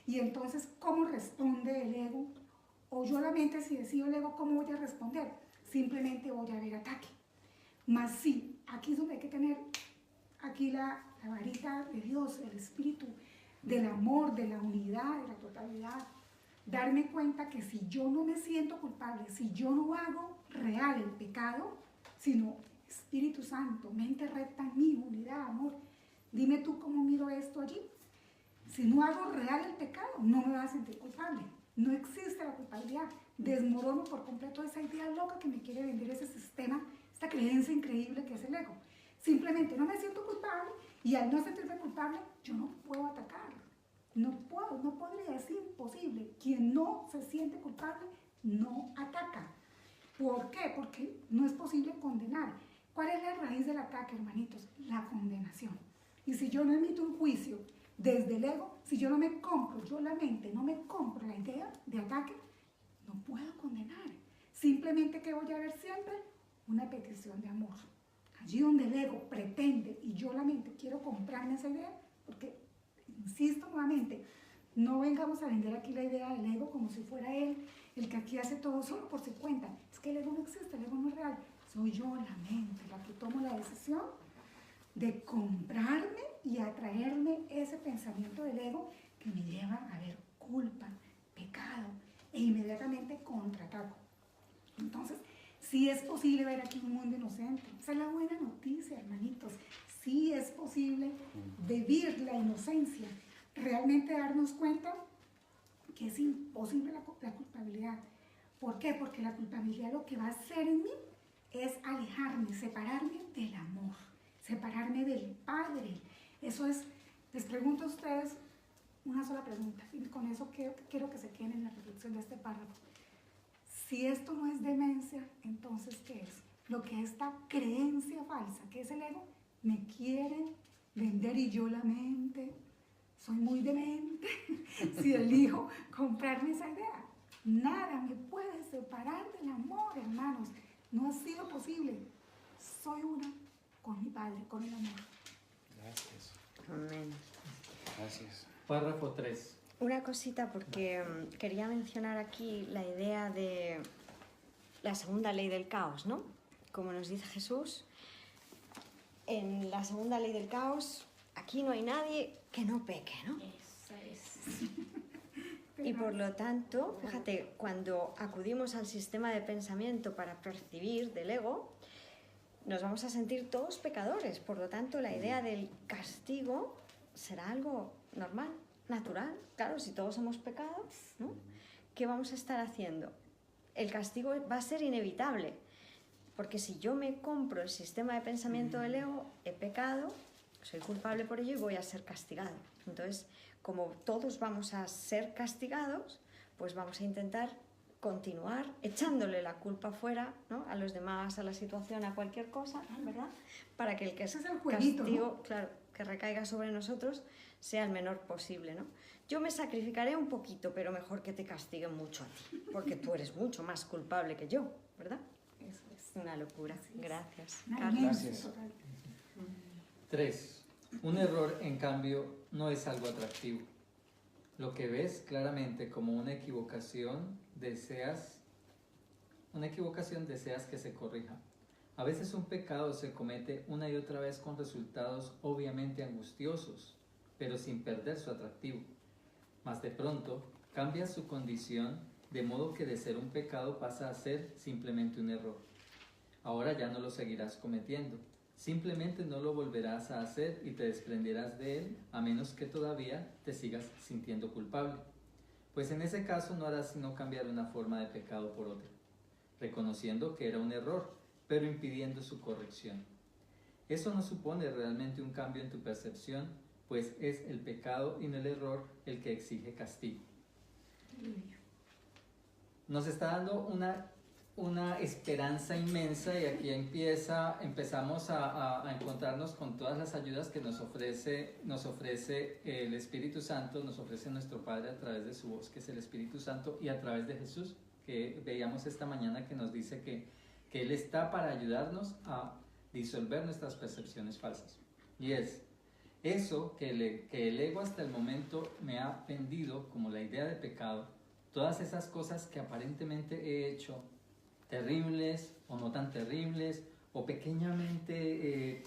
y entonces, ¿cómo responde el ego? O yo, la mente, si decido el ego, ¿cómo voy a responder? Simplemente voy a ver ataque. Más sí, aquí es donde hay que tener aquí la varita de Dios, el espíritu del amor, de la unidad, de la totalidad. Darme cuenta que si yo no me siento culpable, si yo no hago real el pecado, sino Espíritu Santo, mente recta en mí, unidad, amor, dime tú cómo miro esto allí. Si no hago real el pecado, no me voy a sentir culpable. No existe la culpabilidad. Desmorono por completo esa idea loca que me quiere vender ese sistema, esta creencia increíble que es el ego. Simplemente no me siento culpable, y al no sentirme culpable, yo no puedo atacar. No puedo, no podría, es imposible. Quien no se siente culpable no ataca. ¿Por qué? Porque no es posible condenar. ¿Cuál es la raíz del ataque, hermanitos? La condenación. Y si yo no emito un juicio desde el ego, si yo no me compro, yo, la mente, no me compro la idea de ataque, no puedo condenar. Simplemente, que voy a ver siempre una petición de amor. Allí donde el ego pretende y yo, la mente, quiero comprarme esa idea, porque, insisto nuevamente, no vengamos a vender aquí la idea del ego como si fuera él el que aquí hace todo solo por su cuenta. Es que el ego no existe, el ego no es real. Soy yo, la mente, la que tomo la decisión de comprarme y atraerme ese pensamiento del ego que me lleva a ver culpa, pecado, e inmediatamente contraataco. Entonces, sí es posible ver aquí un mundo inocente. Esa es la buena noticia, hermanitos. Sí es posible vivir la inocencia, realmente darnos cuenta que es imposible la culpabilidad. ¿Por qué? Porque la culpabilidad lo que va a hacer en mí es alejarme, separarme del amor, separarme del Padre. Eso es, les pregunto a ustedes una sola pregunta, y con eso quiero que se queden en la reflexión de este párrafo. Si esto no es demencia, entonces, ¿qué es? Lo que esta creencia falsa, que es el ego, me quiere vender, y yo, la mente, soy muy demente si elijo comprarme esa idea. Nada me puede separar del amor, hermanos. No ha sido posible. Soy una con mi Padre, con el amor. Gracias. Amén. Gracias. Párrafo 3. Una cosita, porque quería mencionar aquí la idea de la segunda ley del caos, ¿no? Como nos dice Jesús, en la segunda ley del caos, aquí no hay nadie que no peque, ¿no? Esa es. Y por lo tanto, fíjate, cuando acudimos al sistema de pensamiento para percibir del ego, nos vamos a sentir todos pecadores. Por lo tanto, la idea del castigo será algo normal, natural. Claro, si todos hemos pecado, ¿no? ¿Qué vamos a estar haciendo? El castigo va a ser inevitable, porque si yo me compro el sistema de pensamiento del ego, he pecado, soy culpable por ello y voy a ser castigado. Entonces, como todos vamos a ser castigados, pues vamos a intentar continuar echándole la culpa fuera, ¿no? A los demás, a la situación, a cualquier cosa, ¿verdad? Para que el Ese es el jueguito, castigo, ¿no? claro, que recaiga sobre nosotros sea el menor posible, ¿no? Yo me sacrificaré un poquito, pero mejor que te castiguen mucho a ti, porque tú eres mucho más culpable que yo, ¿verdad? Eso es. Una locura. Así es. Gracias. Una Carlos. inmensa Gracias. total. 3. Un error, en cambio, no es algo atractivo. Lo que ves claramente como una equivocación, deseas que se corrija. A veces un pecado se comete una y otra vez con resultados obviamente angustiosos, pero sin perder su atractivo. Mas de pronto cambia su condición, de modo que de ser un pecado pasa a ser simplemente un error. Ahora ya no lo seguirás cometiendo. Simplemente no lo volverás a hacer y te desprenderás de él, a menos que todavía te sigas sintiendo culpable. Pues en ese caso no harás sino cambiar una forma de pecado por otra, reconociendo que era un error, pero impidiendo su corrección. Eso no supone realmente un cambio en tu percepción, pues es el pecado y no el error el que exige castigo. Nos está dando una esperanza inmensa y aquí empezamos a encontrarnos con todas las ayudas que nos ofrece el Espíritu Santo, nos ofrece nuestro Padre a través de su voz, que es el Espíritu Santo, y a través de Jesús, que veíamos esta mañana, que nos dice que Él está para ayudarnos a disolver nuestras percepciones falsas. Y es eso que el ego hasta el momento me ha vendido como la idea de pecado, todas esas cosas que aparentemente he hecho, terribles o no tan terribles, o pequeñamente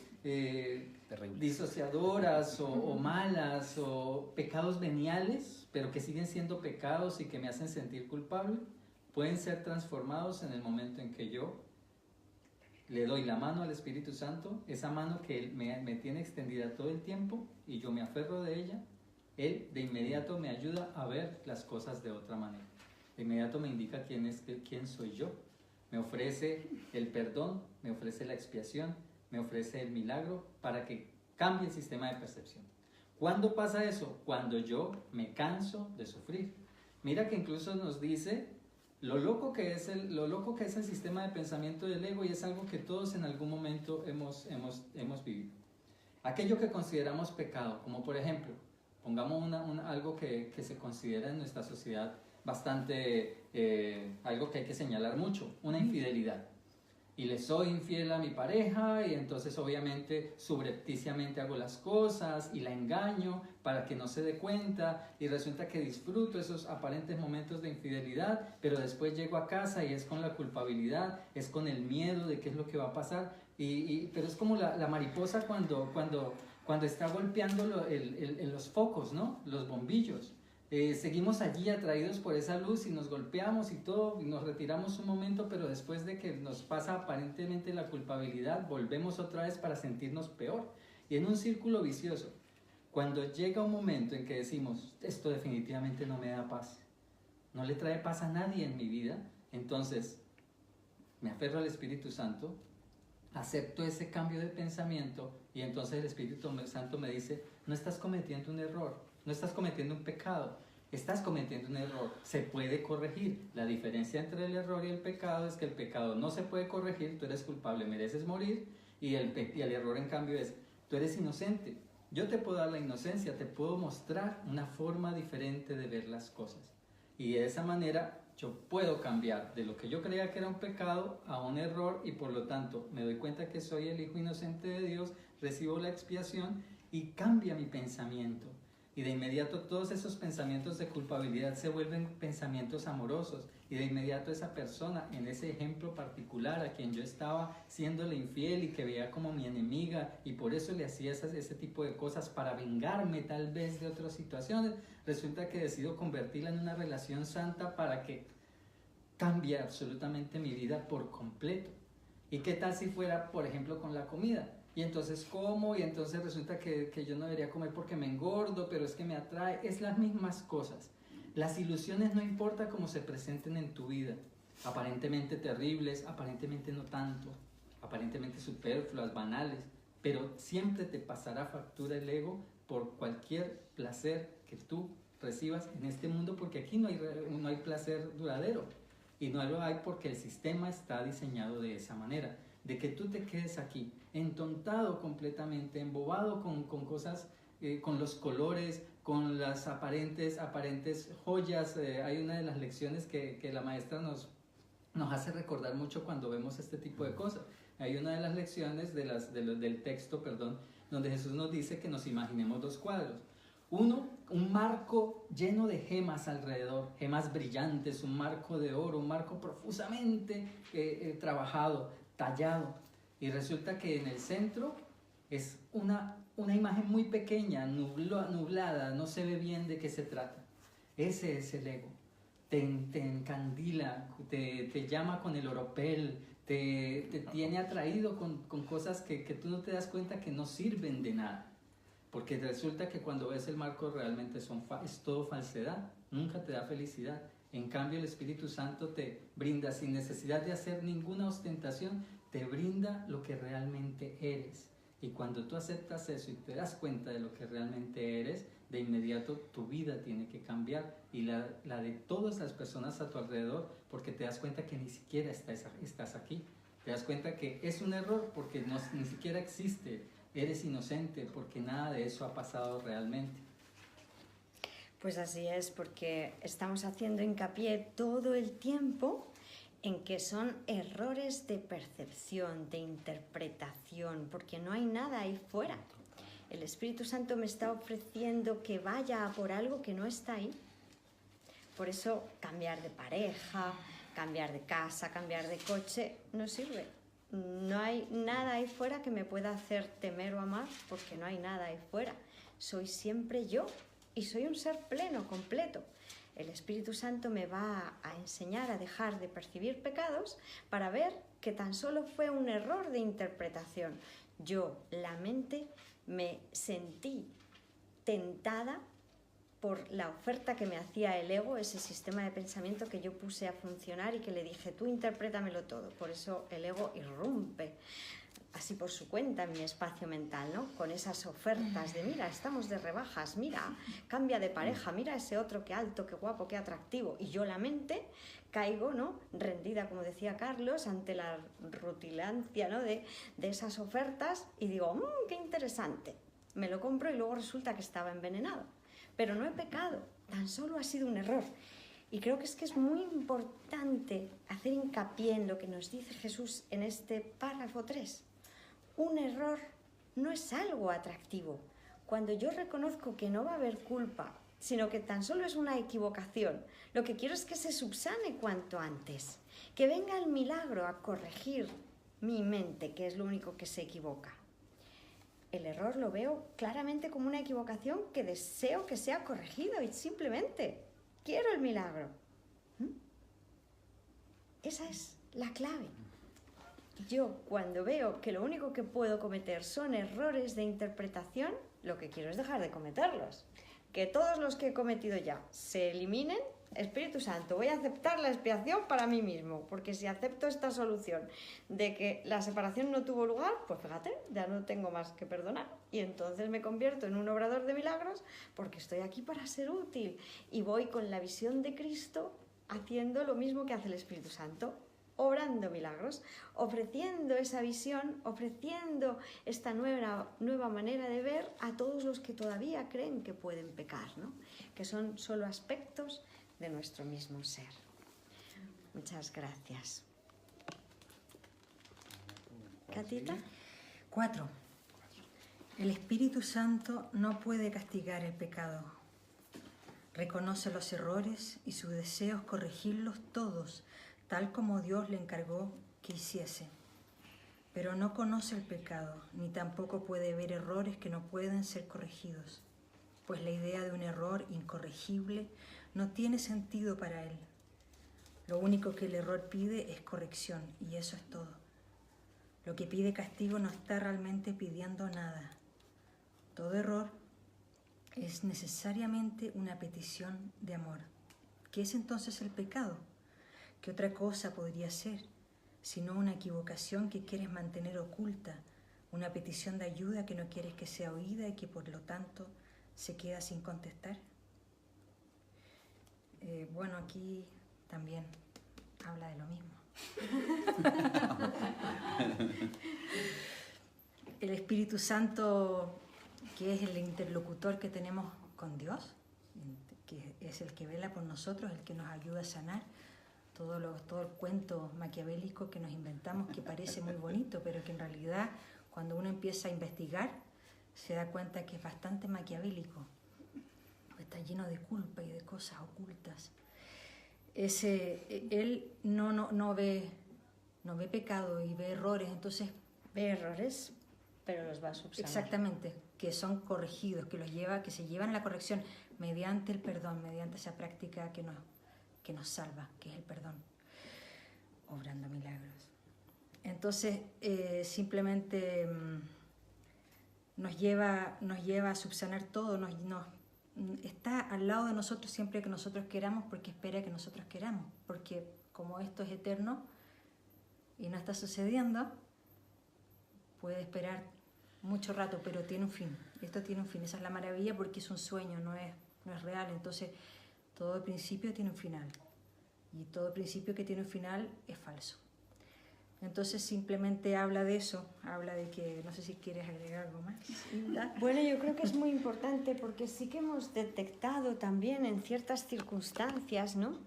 disociadoras o malas, o pecados veniales, pero que siguen siendo pecados y que me hacen sentir culpable, pueden ser transformados en el momento en que yo le doy la mano al Espíritu Santo, esa mano que Él me tiene extendida todo el tiempo y yo me aferro de ella. Él de inmediato me ayuda a ver las cosas de otra manera. De inmediato me indica quién soy yo. Me ofrece el perdón, me ofrece la expiación, me ofrece el milagro para que cambie el sistema de percepción. ¿Cuándo pasa eso? Cuando yo me canso de sufrir. Mira que incluso nos dice lo loco que es el sistema de pensamiento del ego, y es algo que todos en algún momento hemos vivido. Aquello que consideramos pecado, como por ejemplo, pongamos algo que se considera en nuestra sociedad bastante, algo que hay que señalar mucho, una infidelidad. Y le soy infiel a mi pareja y entonces obviamente subrepticiamente hago las cosas y la engaño para que no se dé cuenta, y resulta que disfruto esos aparentes momentos de infidelidad, pero después llego a casa y es con la culpabilidad, es con el miedo de qué es lo que va a pasar, pero es como la mariposa cuando está golpeando los focos, ¿no? Los bombillos. Seguimos allí atraídos por esa luz y nos golpeamos y todo, y nos retiramos un momento, pero después de que nos pasa aparentemente la culpabilidad, volvemos otra vez para sentirnos peor, y en un círculo vicioso. Cuando llega un momento en que decimos, esto definitivamente no me da paz, no le trae paz a nadie en mi vida, entonces me aferro al Espíritu Santo, acepto ese cambio de pensamiento, y entonces el Espíritu Santo me dice, no estás cometiendo un error, no estás cometiendo un pecado, estás cometiendo un error, se puede corregir. La diferencia entre el error y el pecado es que el pecado no se puede corregir, tú eres culpable, mereces morir, y el error en cambio es, tú eres inocente, yo te puedo dar la inocencia, te puedo mostrar una forma diferente de ver las cosas, y de esa manera yo puedo cambiar de lo que yo creía que era un pecado a un error, y por lo tanto me doy cuenta que soy el Hijo inocente de Dios, recibo la expiación y cambia mi pensamiento. Y de inmediato todos esos pensamientos de culpabilidad se vuelven pensamientos amorosos, y de inmediato esa persona, en ese ejemplo particular a quien yo estaba siéndole infiel y que veía como mi enemiga, y por eso le hacía ese tipo de cosas para vengarme tal vez de otras situaciones, resulta que decido convertirla en una relación santa para que cambie absolutamente mi vida por completo. ¿Y qué tal si fuera, por ejemplo, con la comida? Y entonces como, y entonces resulta que yo no debería comer porque me engordo, pero es que me atrae. Es las mismas cosas. Las ilusiones no importa cómo se presenten en tu vida, aparentemente terribles, aparentemente no tanto, aparentemente superfluas, banales, pero siempre te pasará factura el ego por cualquier placer que tú recibas en este mundo, porque aquí no hay placer duradero, y no lo hay porque el sistema está diseñado de esa manera, de que tú te quedes aquí, entontado completamente, embobado con cosas, con los colores, con las aparentes joyas. Hay una de las lecciones que la maestra nos hace recordar mucho cuando vemos este tipo de cosas. Hay una de las lecciones del texto, donde Jesús nos dice que nos imaginemos dos cuadros. Uno, un marco lleno de gemas alrededor, gemas brillantes, un marco de oro, un marco profusamente trabajado, tallado. Y resulta que en el centro es una imagen muy pequeña, nublada, no se ve bien de qué se trata. Ese es el ego. Te encandila, te llama con el oropel, te tiene atraído con cosas que tú no te das cuenta que no sirven de nada. Porque resulta que cuando ves el marco realmente es todo falsedad, nunca te da felicidad. En cambio el Espíritu Santo te brinda, sin necesidad de hacer ninguna ostentación, te brinda lo que realmente eres. Y cuando tú aceptas eso y te das cuenta de lo que realmente eres, de inmediato tu vida tiene que cambiar, y la de todas las personas a tu alrededor, porque te das cuenta que ni siquiera estás aquí. Te das cuenta que es un error porque ni siquiera existe. Eres inocente porque nada de eso ha pasado realmente. Pues así es, porque estamos haciendo hincapié todo el tiempo en que son errores de percepción, de interpretación, porque no hay nada ahí fuera. El Espíritu Santo me está ofreciendo que vaya a por algo que no está ahí. Por eso cambiar de pareja, cambiar de casa, cambiar de coche, no sirve. No hay nada ahí fuera que me pueda hacer temer o amar, porque no hay nada ahí fuera. Soy siempre yo y soy un ser pleno, completo. El Espíritu Santo me va a enseñar a dejar de percibir pecados para ver que tan solo fue un error de interpretación. Yo, la mente, me sentí tentada por la oferta que me hacía el ego, ese sistema de pensamiento que yo puse a funcionar y que le dije, tú interprétamelo todo. Por eso el ego irrumpe así por su cuenta en mi espacio mental, ¿no? Con esas ofertas de, mira, estamos de rebajas, mira, cambia de pareja, mira ese otro, qué alto, qué guapo, qué atractivo. Y yo, la mente, caigo, ¿no?, rendida, como decía Carlos, ante la rutilancia, ¿no?, de esas ofertas, y digo, qué interesante. Me lo compro y luego resulta que estaba envenenado. Pero no he pecado, tan solo ha sido un error. Y creo que es muy importante hacer hincapié en lo que nos dice Jesús en este párrafo 3. Un error no es algo atractivo. Cuando yo reconozco que no va a haber culpa, sino que tan solo es una equivocación, lo que quiero es que se subsane cuanto antes, que venga el milagro a corregir mi mente, que es lo único que se equivoca. El error lo veo claramente como una equivocación que deseo que sea corregido y simplemente quiero el milagro. Esa es la clave. Yo, cuando veo que lo único que puedo cometer son errores de interpretación, lo que quiero es dejar de cometerlos. Que todos los que he cometido ya se eliminen. Espíritu Santo, voy a aceptar la expiación para mí mismo, porque si acepto esta solución de que la separación no tuvo lugar, pues fíjate, ya no tengo más que perdonar, y entonces me convierto en un obrador de milagros porque estoy aquí para ser útil, y voy con la visión de Cristo haciendo lo mismo que hace el Espíritu Santo, obrando milagros, ofreciendo esa visión, ofreciendo esta nueva manera de ver a todos los que todavía creen que pueden pecar, ¿no?, que son solo aspectos de nuestro mismo ser. Muchas gracias. ¿Catita? 4. El Espíritu Santo no puede castigar el pecado. Reconoce los errores y su deseo es corregirlos todos, tal como Dios le encargó que hiciese. Pero no conoce el pecado, ni tampoco puede ver errores que no pueden ser corregidos, pues la idea de un error incorregible no tiene sentido para él. Lo único que el error pide es corrección, y eso es todo. Lo que pide castigo no está realmente pidiendo nada. Todo error es necesariamente una petición de amor. ¿Qué es entonces el pecado? ¿Qué otra cosa podría ser, sino una equivocación que quieres mantener oculta, una petición de ayuda que no quieres que sea oída y que por lo tanto se queda sin contestar? Bueno, aquí también habla de lo mismo. El Espíritu Santo, que es el interlocutor que tenemos con Dios, que es el que vela por nosotros, el que nos ayuda a sanar todo el cuento maquiavélico que nos inventamos, que parece muy bonito, pero que en realidad cuando uno empieza a investigar se da cuenta que es bastante maquiavélico, está lleno de culpa y de cosas ocultas. Él no ve pecado y ve errores, entonces Ve errores, pero los va a subsanar. exactamente, que son corregidos, que se llevan a la corrección mediante el perdón, mediante esa práctica que nos salva, que es el perdón, obrando milagros. Entonces, simplemente nos lleva a subsanar todo, está al lado de nosotros siempre que nosotros queramos, porque espera que nosotros queramos, porque como esto es eterno y no está sucediendo, puede esperar mucho rato, pero tiene un fin. Esto tiene un fin, esa es la maravilla, porque es un sueño, no es real. Entonces, todo principio tiene un final, y todo principio que tiene un final es falso. Entonces simplemente habla de eso, habla de que, no sé si quieres agregar algo más. Bueno, yo creo que es muy importante porque sí que hemos detectado también en ciertas circunstancias, ¿no?,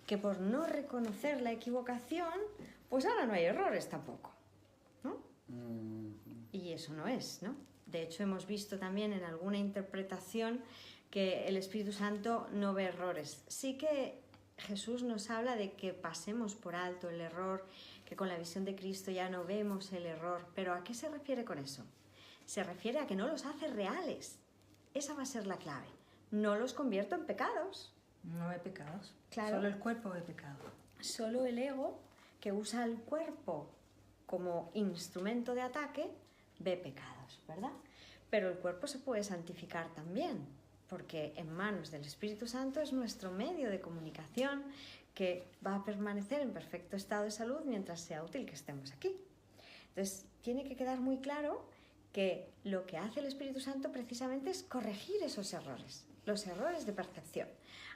que por no reconocer la equivocación, pues ahora no hay errores tampoco, ¿no? Y eso no es, ¿no? De hecho, hemos visto también en alguna interpretación que el Espíritu Santo no ve errores. Sí que Jesús nos habla de que pasemos por alto el error, que con la visión de Cristo ya no vemos el error. ¿Pero a qué se refiere con eso? Se refiere a que no los hace reales. Esa va a ser la clave. No los convierto en pecados. No ve pecados. Claro. Solo el cuerpo ve pecado. Solo el ego, que usa el cuerpo como instrumento de ataque, ve pecados, ¿verdad? Pero el cuerpo se puede santificar también, porque en manos del Espíritu Santo es nuestro medio de comunicación que va a permanecer en perfecto estado de salud mientras sea útil que estemos aquí. Entonces, tiene que quedar muy claro que lo que hace el Espíritu Santo precisamente es corregir esos errores, los errores de percepción.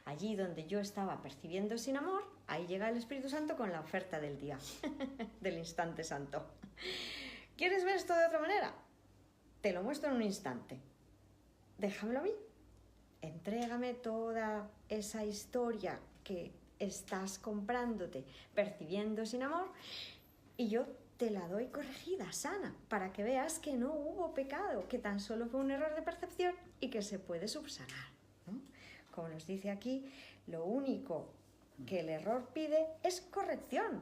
Allí donde yo estaba percibiendo sin amor, ahí llega el Espíritu Santo con la oferta del día, del instante santo. ¿Quieres ver esto de otra manera? Te lo muestro en un instante. Déjamelo a mí. Entrégame toda esa historia que estás comprándote, percibiendo sin amor, y yo te la doy corregida, sana, para que veas que no hubo pecado, que tan solo fue un error de percepción y que se puede subsanar, ¿no? Como nos dice aquí, lo único que el error pide es corrección.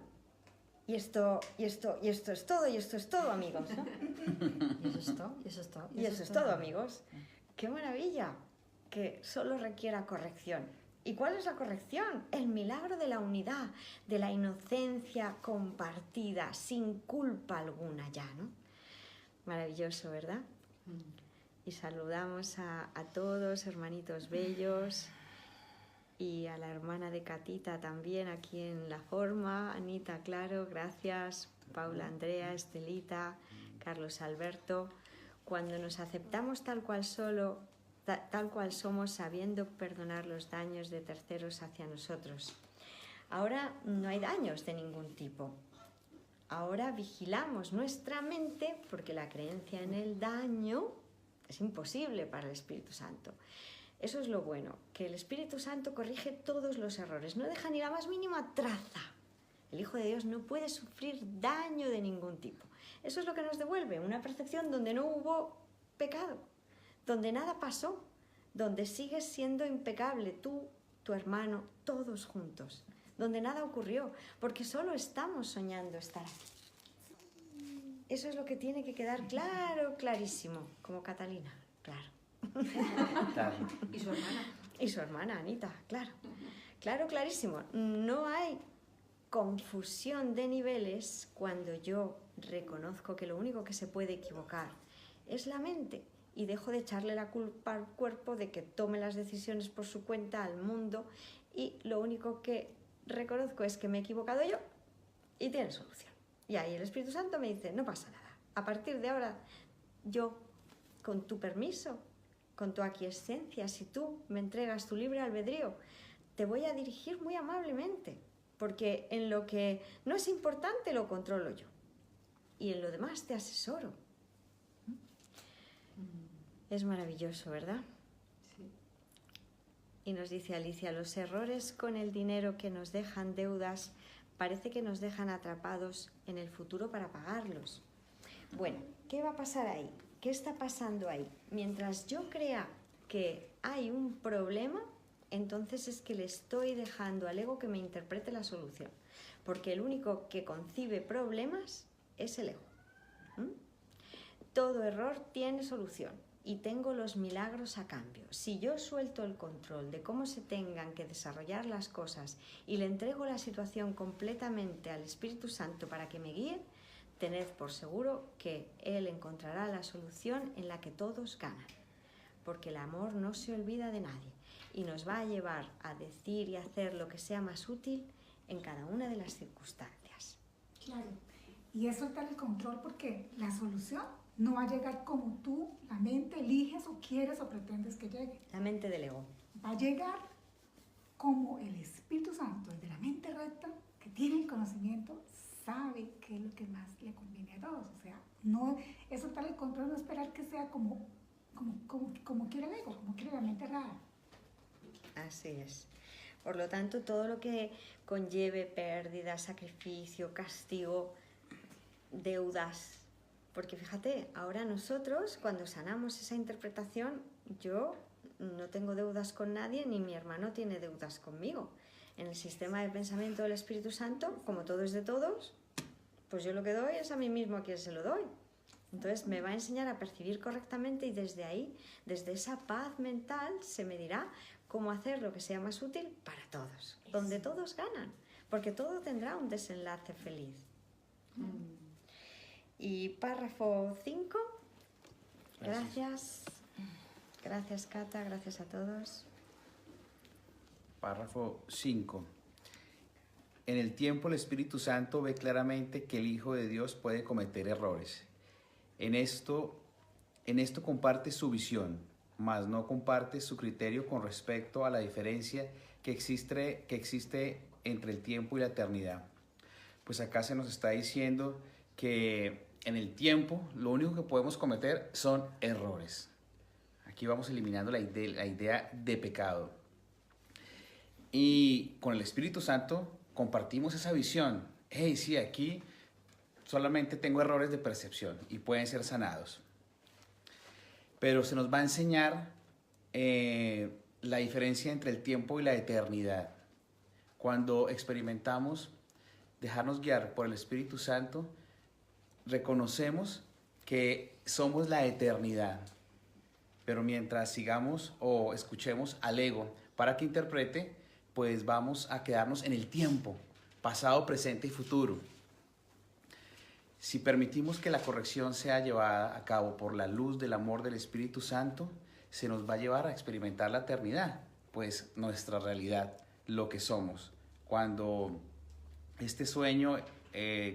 Y esto es todo, amigos, ¿no? Y eso es todo, y eso es todo. Y eso es todo, amigos. ¡Qué maravilla! Que solo requiera corrección. ¿Y cuál es la corrección? El milagro de la unidad, de la inocencia compartida, sin culpa alguna ya, ¿no? Maravilloso, ¿verdad? Y saludamos a todos, hermanitos bellos, y a la hermana de Catita también aquí en la forma, Anita, claro, gracias, Paula, Andrea, Estelita, Carlos Alberto. Cuando nos aceptamos tal cual somos, sabiendo perdonar los daños de terceros hacia nosotros. Ahora no hay daños de ningún tipo. Ahora vigilamos nuestra mente porque la creencia en el daño es imposible para el Espíritu Santo. Eso es lo bueno, que el Espíritu Santo corrige todos los errores, no deja ni la más mínima traza. El Hijo de Dios no puede sufrir daño de ningún tipo. Eso es lo que nos devuelve, una percepción donde no hubo pecado, donde nada pasó, donde sigues siendo impecable, tú, tu hermano, todos juntos, donde nada ocurrió, porque solo estamos soñando estar aquí. Eso es lo que tiene que quedar claro, clarísimo, como Catalina, claro. Claro. ¿Y su hermana? Y su hermana, Anita, claro. Claro, clarísimo. No hay confusión de niveles cuando yo reconozco que lo único que se puede equivocar es la mente y dejo de echarle la culpa al cuerpo de que tome las decisiones por su cuenta, al mundo, y lo único que reconozco es que me he equivocado yo y tiene solución. Y ahí el Espíritu Santo me dice, no pasa nada, a partir de ahora yo, con tu permiso, con tu aquiescencia, si tú me entregas tu libre albedrío, te voy a dirigir muy amablemente, porque en lo que no es importante lo controlo yo y en lo demás te asesoro. Es maravilloso, ¿verdad? Sí. Y nos dice Alicia, los errores con el dinero que nos dejan deudas parece que nos dejan atrapados en el futuro para pagarlos. Bueno, ¿qué va a pasar ahí? ¿Qué está pasando ahí? Mientras yo crea que hay un problema, entonces es que le estoy dejando al ego que me interprete la solución. Porque el único que concibe problemas es el ego. Todo error tiene solución y tengo los milagros a cambio. Si yo suelto el control de cómo se tengan que desarrollar las cosas y le entrego la situación completamente al Espíritu Santo para que me guíe, tened por seguro que Él encontrará la solución en la que todos ganan. Porque el amor no se olvida de nadie y nos va a llevar a decir y hacer lo que sea más útil en cada una de las circunstancias. Claro. Y es soltar el control porque la solución no va a llegar como tú, la mente, eliges o quieres o pretendes que llegue. La mente del ego. Va a llegar como el Espíritu Santo, desde la mente recta, que tiene el conocimiento, sabe qué es lo que más le conviene a todos. O sea, no es soltar el control, no esperar que sea como quiere el ego, como quiere la mente rara. Así es. Por lo tanto, todo lo que conlleve pérdida, sacrificio, castigo, deudas. Porque fíjate, ahora nosotros, cuando sanamos esa interpretación, yo no tengo deudas con nadie, ni mi hermano tiene deudas conmigo. En el sistema de pensamiento del Espíritu Santo, como todo es de todos, pues yo lo que doy es a mí mismo a quien se lo doy. Entonces me va a enseñar a percibir correctamente y desde ahí, desde esa paz mental, se me dirá cómo hacer lo que sea más útil para todos, donde todos ganan, porque todo tendrá un desenlace feliz. Y párrafo 5. Gracias. Gracias, Cata, gracias a todos. Párrafo 5. En el tiempo el Espíritu Santo ve claramente que el Hijo de Dios puede cometer errores. En esto comparte su visión, mas no comparte su criterio con respecto a la diferencia que existe entre el tiempo y la eternidad. Pues acá se nos está diciendo que en el tiempo lo único que podemos cometer son errores. Aquí vamos eliminando la idea de pecado. Y con el Espíritu Santo compartimos esa visión. Hey, sí, aquí solamente tengo errores de percepción y pueden ser sanados. Pero se nos va a enseñar la diferencia entre el tiempo y la eternidad. Cuando experimentamos dejarnos guiar por el Espíritu Santo, reconocemos que somos la eternidad. Pero mientras sigamos o escuchemos al ego para que interprete, pues vamos a quedarnos en el tiempo, pasado, presente y futuro. Si permitimos que la corrección sea llevada a cabo por la luz del amor del Espíritu Santo, se nos va a llevar a experimentar la eternidad, pues nuestra realidad, lo que somos. Cuando este sueño,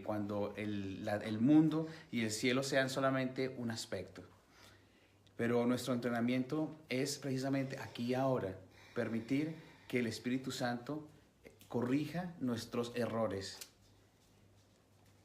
cuando el mundo y el cielo sean solamente un aspecto. Pero nuestro entrenamiento es precisamente aquí y ahora, permitir que el Espíritu Santo corrija nuestros errores.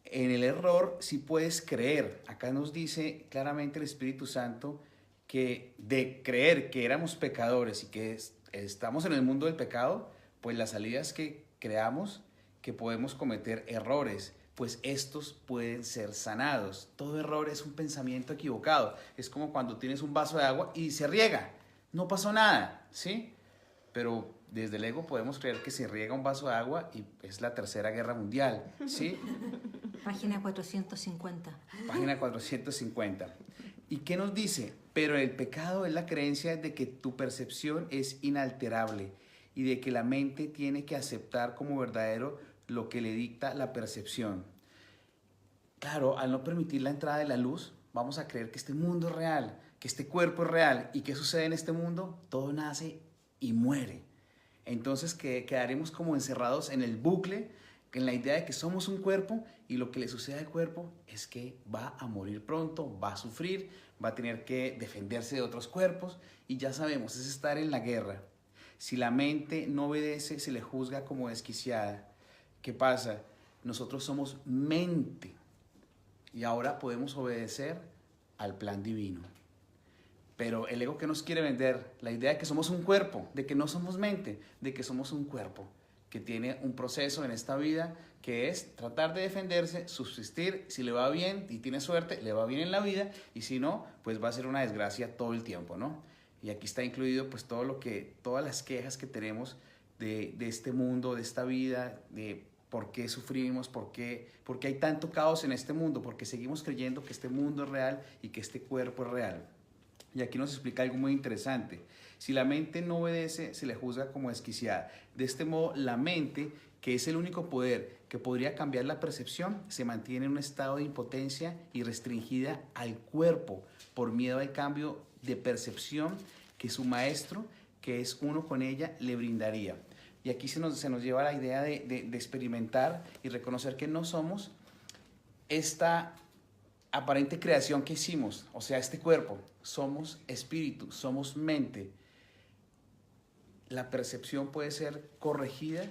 En el error sí puedes creer. Acá nos dice claramente el Espíritu Santo que de creer que éramos pecadores y que estamos en el mundo del pecado, pues la salida es que creamos que podemos cometer errores, pues estos pueden ser sanados. Todo error es un pensamiento equivocado. Es como cuando tienes un vaso de agua y se riega. No pasó nada, ¿sí? Pero desde el ego podemos creer que se riega un vaso de agua y es la Tercera Guerra Mundial, ¿sí? Página 450. Página 450. ¿Y qué nos dice? Pero el pecado es la creencia de que tu percepción es inalterable y de que la mente tiene que aceptar como verdadero lo que le dicta la percepción. claro, al no permitir la entrada de la luz, vamos a creer que este mundo es real, que este cuerpo es real. ¿Y qué sucede en este mundo? Todo nace y muere. Entonces quedaremos como encerrados en el bucle, en la idea de que somos un cuerpo y lo que le sucede al cuerpo es que va a morir pronto, va a sufrir, va a tener que defenderse de otros cuerpos y ya sabemos, es estar en la guerra. Si la mente no obedece, se le juzga como desquiciada. ¿Qué pasa? Nosotros somos mente y ahora podemos obedecer al plan divino. Pero el ego que nos quiere vender, la idea de que somos un cuerpo, de que no somos mente, de que somos un cuerpo que tiene un proceso en esta vida que es tratar de defenderse, subsistir, si le va bien y tiene suerte, le va bien en la vida y si no, pues va a ser una desgracia todo el tiempo, ¿no? Y aquí está incluido pues todas las quejas que tenemos de este mundo, de esta vida, de por qué sufrimos, por qué hay tanto caos en este mundo, porque seguimos creyendo que este mundo es real y que este cuerpo es real. Y aquí nos explica algo muy interesante. Si la mente no obedece, se le juzga como desquiciada. De este modo, la mente, que es el único poder que podría cambiar la percepción, se mantiene en un estado de impotencia y restringida al cuerpo por miedo al cambio de percepción que su maestro, que es uno con ella, le brindaría. Y aquí se nos lleva la idea de experimentar y reconocer que no somos esta aparente creación que hicimos, o sea, este cuerpo, somos espíritu, somos mente. La percepción puede ser corregida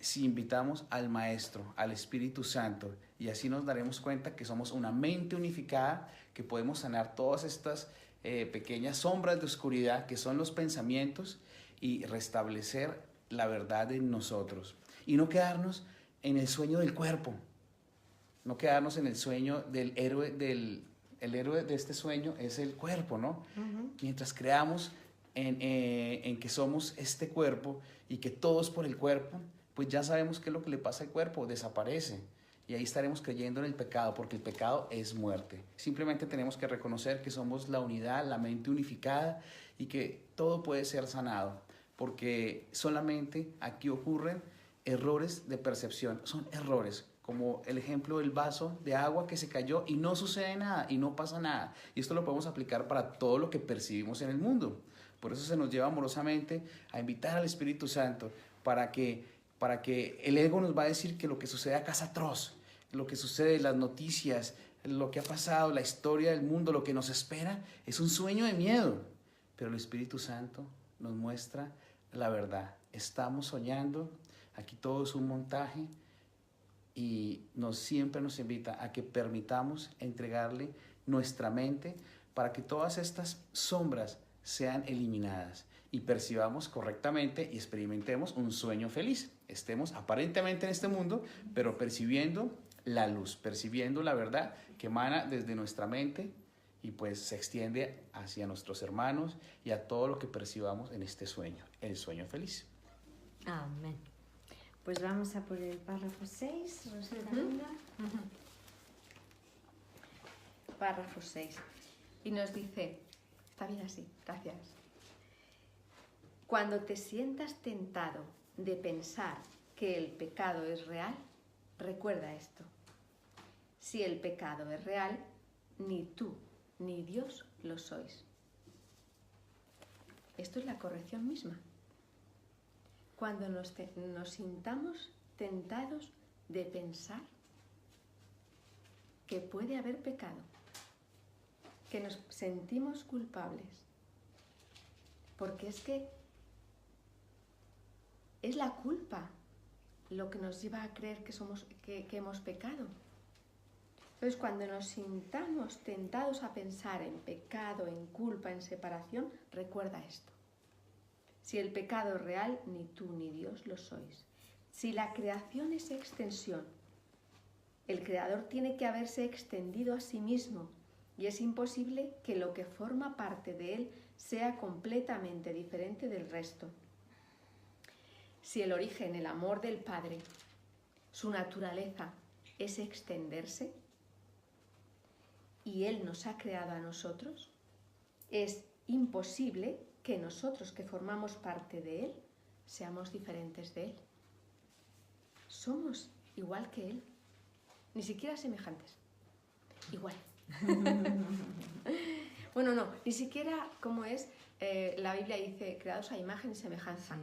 si invitamos al Maestro, al Espíritu Santo, y así nos daremos cuenta que somos una mente unificada, que podemos sanar todas estas pequeñas sombras de oscuridad que son los pensamientos y restablecer la verdad en nosotros. Y no quedarnos en el sueño del cuerpo, no quedarnos en el sueño del héroe, el héroe de este sueño es el cuerpo, ¿no? Mientras creamos en que somos este cuerpo y que todo es por el cuerpo, pues ya sabemos qué es lo que le pasa al cuerpo, desaparece. Y ahí estaremos creyendo en el pecado, porque el pecado es muerte. Simplemente tenemos que reconocer que somos la unidad, la mente unificada y que todo puede ser sanado, porque solamente aquí ocurren errores de percepción, son errores, como el ejemplo del vaso de agua que se cayó y no sucede nada y no pasa nada. Y esto lo podemos aplicar para todo lo que percibimos en el mundo. Por eso se nos lleva amorosamente a invitar al Espíritu Santo para que el ego nos va a decir que lo que sucede acá es atroz, lo que sucede, las noticias, lo que ha pasado, la historia del mundo, lo que nos espera, es un sueño de miedo. Pero el Espíritu Santo nos muestra la verdad. Estamos soñando, aquí todo es un montaje, y siempre nos invita a que permitamos entregarle nuestra mente para que todas estas sombras sean eliminadas y percibamos correctamente y experimentemos un sueño feliz. Estemos aparentemente en este mundo, pero percibiendo la luz, percibiendo la verdad que emana desde nuestra mente y pues se extiende hacia nuestros hermanos y a todo lo que percibamos en este sueño, el sueño feliz. Amén. Pues vamos a por el párrafo 6, Rosetta Linda. Párrafo 6. Y nos dice, está bien así, gracias. Cuando te sientas tentado de pensar que el pecado es real, recuerda esto. Si el pecado es real, ni tú ni Dios lo sois. Esto es la corrección misma. Cuando nos sintamos tentados de pensar que puede haber pecado, que nos sentimos culpables, porque es que es la culpa lo que nos lleva a creer que hemos pecado. Entonces, cuando nos sintamos tentados a pensar en pecado, en culpa, en separación, recuerda esto. Si el pecado es real, ni tú ni Dios lo sois. Si la creación es extensión, el Creador tiene que haberse extendido a sí mismo y es imposible que lo que forma parte de él sea completamente diferente del resto. Si el origen, el amor del Padre, su naturaleza es extenderse y Él nos ha creado a nosotros, es imposible que nosotros que formamos parte de Él seamos diferentes de Él. Somos igual que Él, ni siquiera semejantes, igual. Bueno, no, ni siquiera como es, la Biblia dice, creados a imagen y semejanza.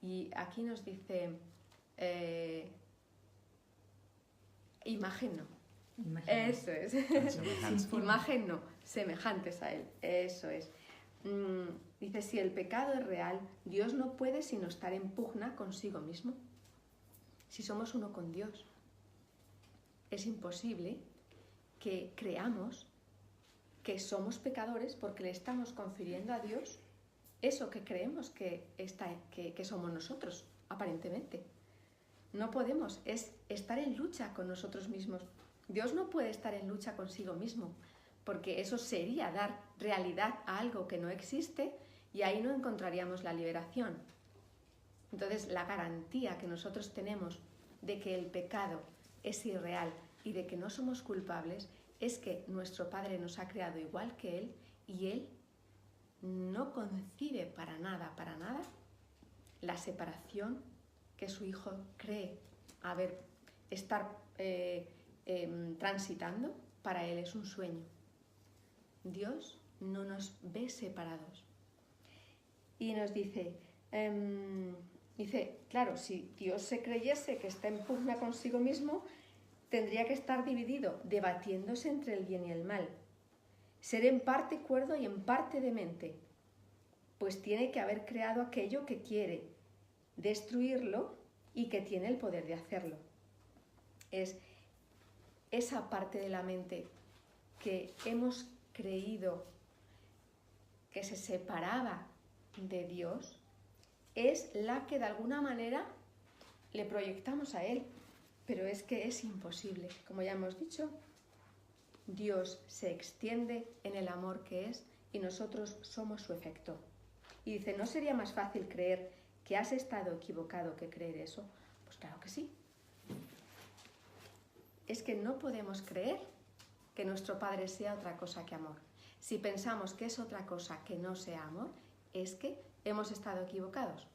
Y aquí nos dice, imagen no. Eso es. Semejanza. Imagen no, semejantes a Él. Eso es. Dice, si el pecado es real, Dios no puede sino estar en pugna consigo mismo. Si somos uno con Dios, es imposible que creamos que somos pecadores porque le estamos confiriendo a Dios eso que creemos que somos nosotros, aparentemente. No podemos, es estar en lucha con nosotros mismos. Dios no puede estar en lucha consigo mismo, porque eso sería dar realidad a algo que no existe y ahí no encontraríamos la liberación. Entonces, la garantía que nosotros tenemos de que el pecado es irreal y de que no somos culpables es que nuestro Padre nos ha creado igual que Él y Él no concibe para nada, la separación que su Hijo cree estar transitando. Para Él es un sueño. Dios no nos ve separados. Y nos dice, claro, si Dios se creyese que está en pugna consigo mismo, tendría que estar dividido, debatiéndose entre el bien y el mal. Ser en parte cuerdo y en parte demente, pues tiene que haber creado aquello que quiere destruirlo y que tiene el poder de hacerlo. Es esa parte de la mente que hemos creído que se separaba de Dios, es la que de alguna manera le proyectamos a Él, pero es que es imposible. Como ya hemos dicho, Dios se extiende en el amor que es y nosotros somos su efecto. Y dice, ¿no sería más fácil creer que has estado equivocado que creer eso? Pues claro que sí. Es que no podemos creer que nuestro Padre sea otra cosa que amor. Si pensamos que es otra cosa que no sea amor, es que hemos estado equivocados.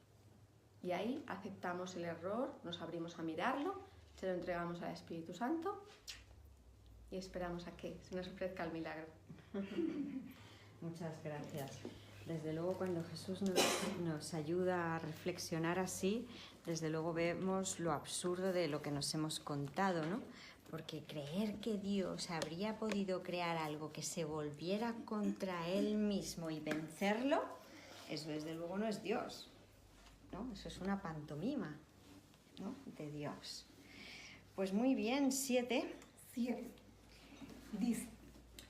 Y ahí aceptamos el error, nos abrimos a mirarlo, se lo entregamos al Espíritu Santo y esperamos a que se nos ofrezca el milagro. Muchas gracias. Desde luego, cuando Jesús nos ayuda a reflexionar así, desde luego vemos lo absurdo de lo que nos hemos contado, ¿no? Porque creer que Dios habría podido crear algo que se volviera contra Él mismo y vencerlo, eso desde luego no es Dios, ¿no? Eso es una pantomima, ¿no?, de Dios. Pues muy bien, 7. 7. Dice,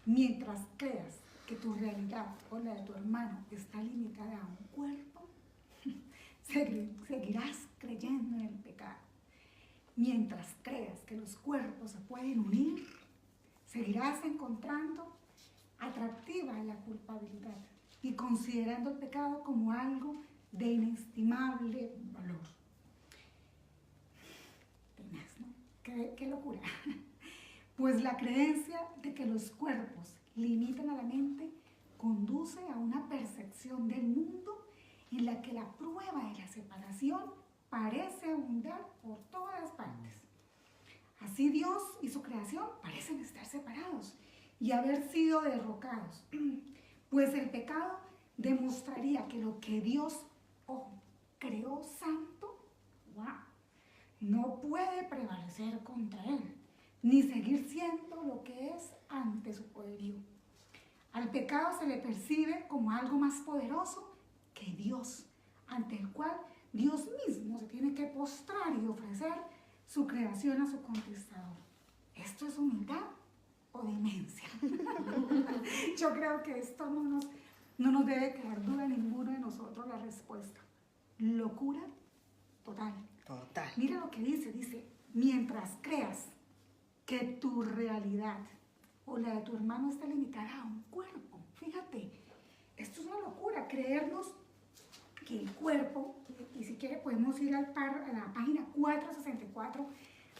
mientras creas que tu realidad o la de tu hermano está limitada a un cuerpo, seguirás creyendo en el pecado. Mientras creas que los cuerpos se pueden unir, seguirás encontrando atractiva la culpabilidad y considerando el pecado como algo de inestimable valor. Tenaz, ¿no? ¡Qué locura! Pues la creencia de que los cuerpos limitan a la mente conduce a una percepción del mundo en la que la prueba de la separación parece abundar por todas partes. Así Dios y su creación parecen estar separados y haber sido derrocados, pues el pecado demostraría que lo que Dios creó santo, no puede prevalecer contra Él, ni seguir siendo lo que es ante su poderío. Al pecado se le percibe como algo más poderoso que Dios, ante el cual Dios mismo se tiene que postrar y ofrecer su creación a su conquistador. ¿Esto es humildad o demencia? Yo creo que esto no nos debe quedar duda a ninguno de nosotros la respuesta. Locura total. Total. Mira lo que dice, mientras creas que tu realidad o la de tu hermano está limitada a un cuerpo. Fíjate, esto es una locura, creernos que el cuerpo, y si quiere podemos ir a la página 464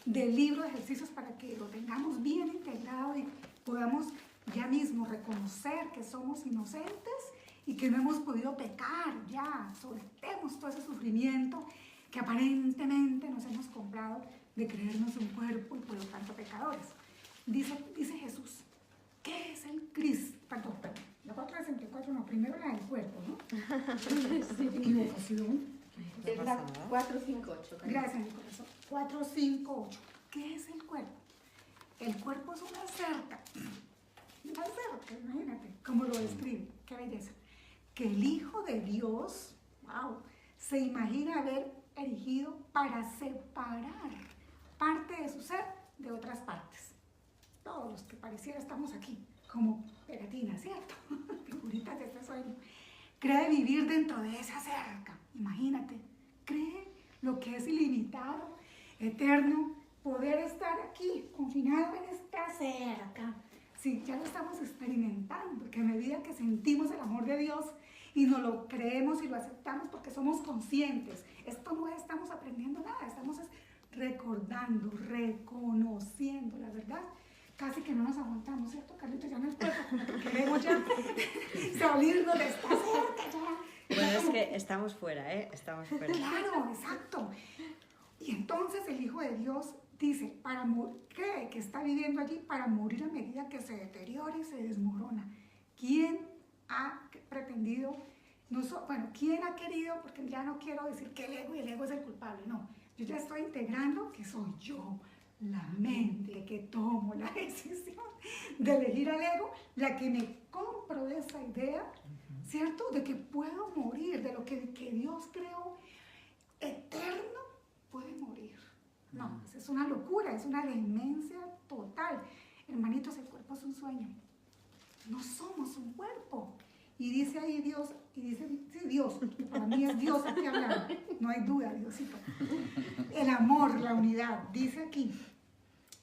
del libro de ejercicios para que lo tengamos bien integrado y podamos ya mismo reconocer que somos inocentes y que no hemos podido pecar, ya soltemos todo ese sufrimiento que aparentemente nos hemos comprado de creernos un cuerpo y por lo tanto pecadores. Dice Jesús, ¿Qué es el Cristo? Perdón, la 464 no, primero la del cuerpo, ¿no? Equivocación. Es la 458. Gracias, mi corazón. 458. ¿Qué es el cuerpo? El cuerpo es una cerca. Una cerca, imagínate cómo lo describe. Qué belleza. Que el Hijo de Dios, wow, se imagina haber erigido para separar parte de su ser de otras partes. Todos los que pareciera estamos aquí, como pegatinas, ¿cierto? Figuritas de este sueño. Cree vivir dentro de esa cerca. Imagínate, cree lo que es ilimitado, eterno, poder estar aquí, confinado en esta cerca. Sí, ya lo estamos experimentando, que a medida que sentimos el amor de Dios y nos lo creemos y lo aceptamos porque somos conscientes, esto no estamos aprendiendo nada, estamos recordando, reconociendo, la verdad. Casi que no nos aguantamos, ¿cierto, Carlitos? Ya en el cuerpo, como que queremos ya salirnos de esta cerca, ya. Bueno, es que estamos fuera, ¿eh? Estamos fuera. Claro, exacto. Y entonces el Hijo de Dios dice, cree que está viviendo allí para morir a medida que se deteriora y se desmorona. ¿Quién ha pretendido, quién ha querido, porque ya no quiero decir que el ego es el culpable, no. Yo ya estoy integrando que soy yo, la mente, que tomo la decisión de elegir al ego, la que me compro de esa idea, ¿cierto? De que puedo morir, de lo que Dios creó eterno, puede morir. No, es una locura, es una demencia total. Hermanitos, el cuerpo es un sueño. No somos un cuerpo. Y dice ahí Dios, Dios, para mí es Dios aquí hablando, no hay duda, Diosito. El amor, la unidad, dice aquí,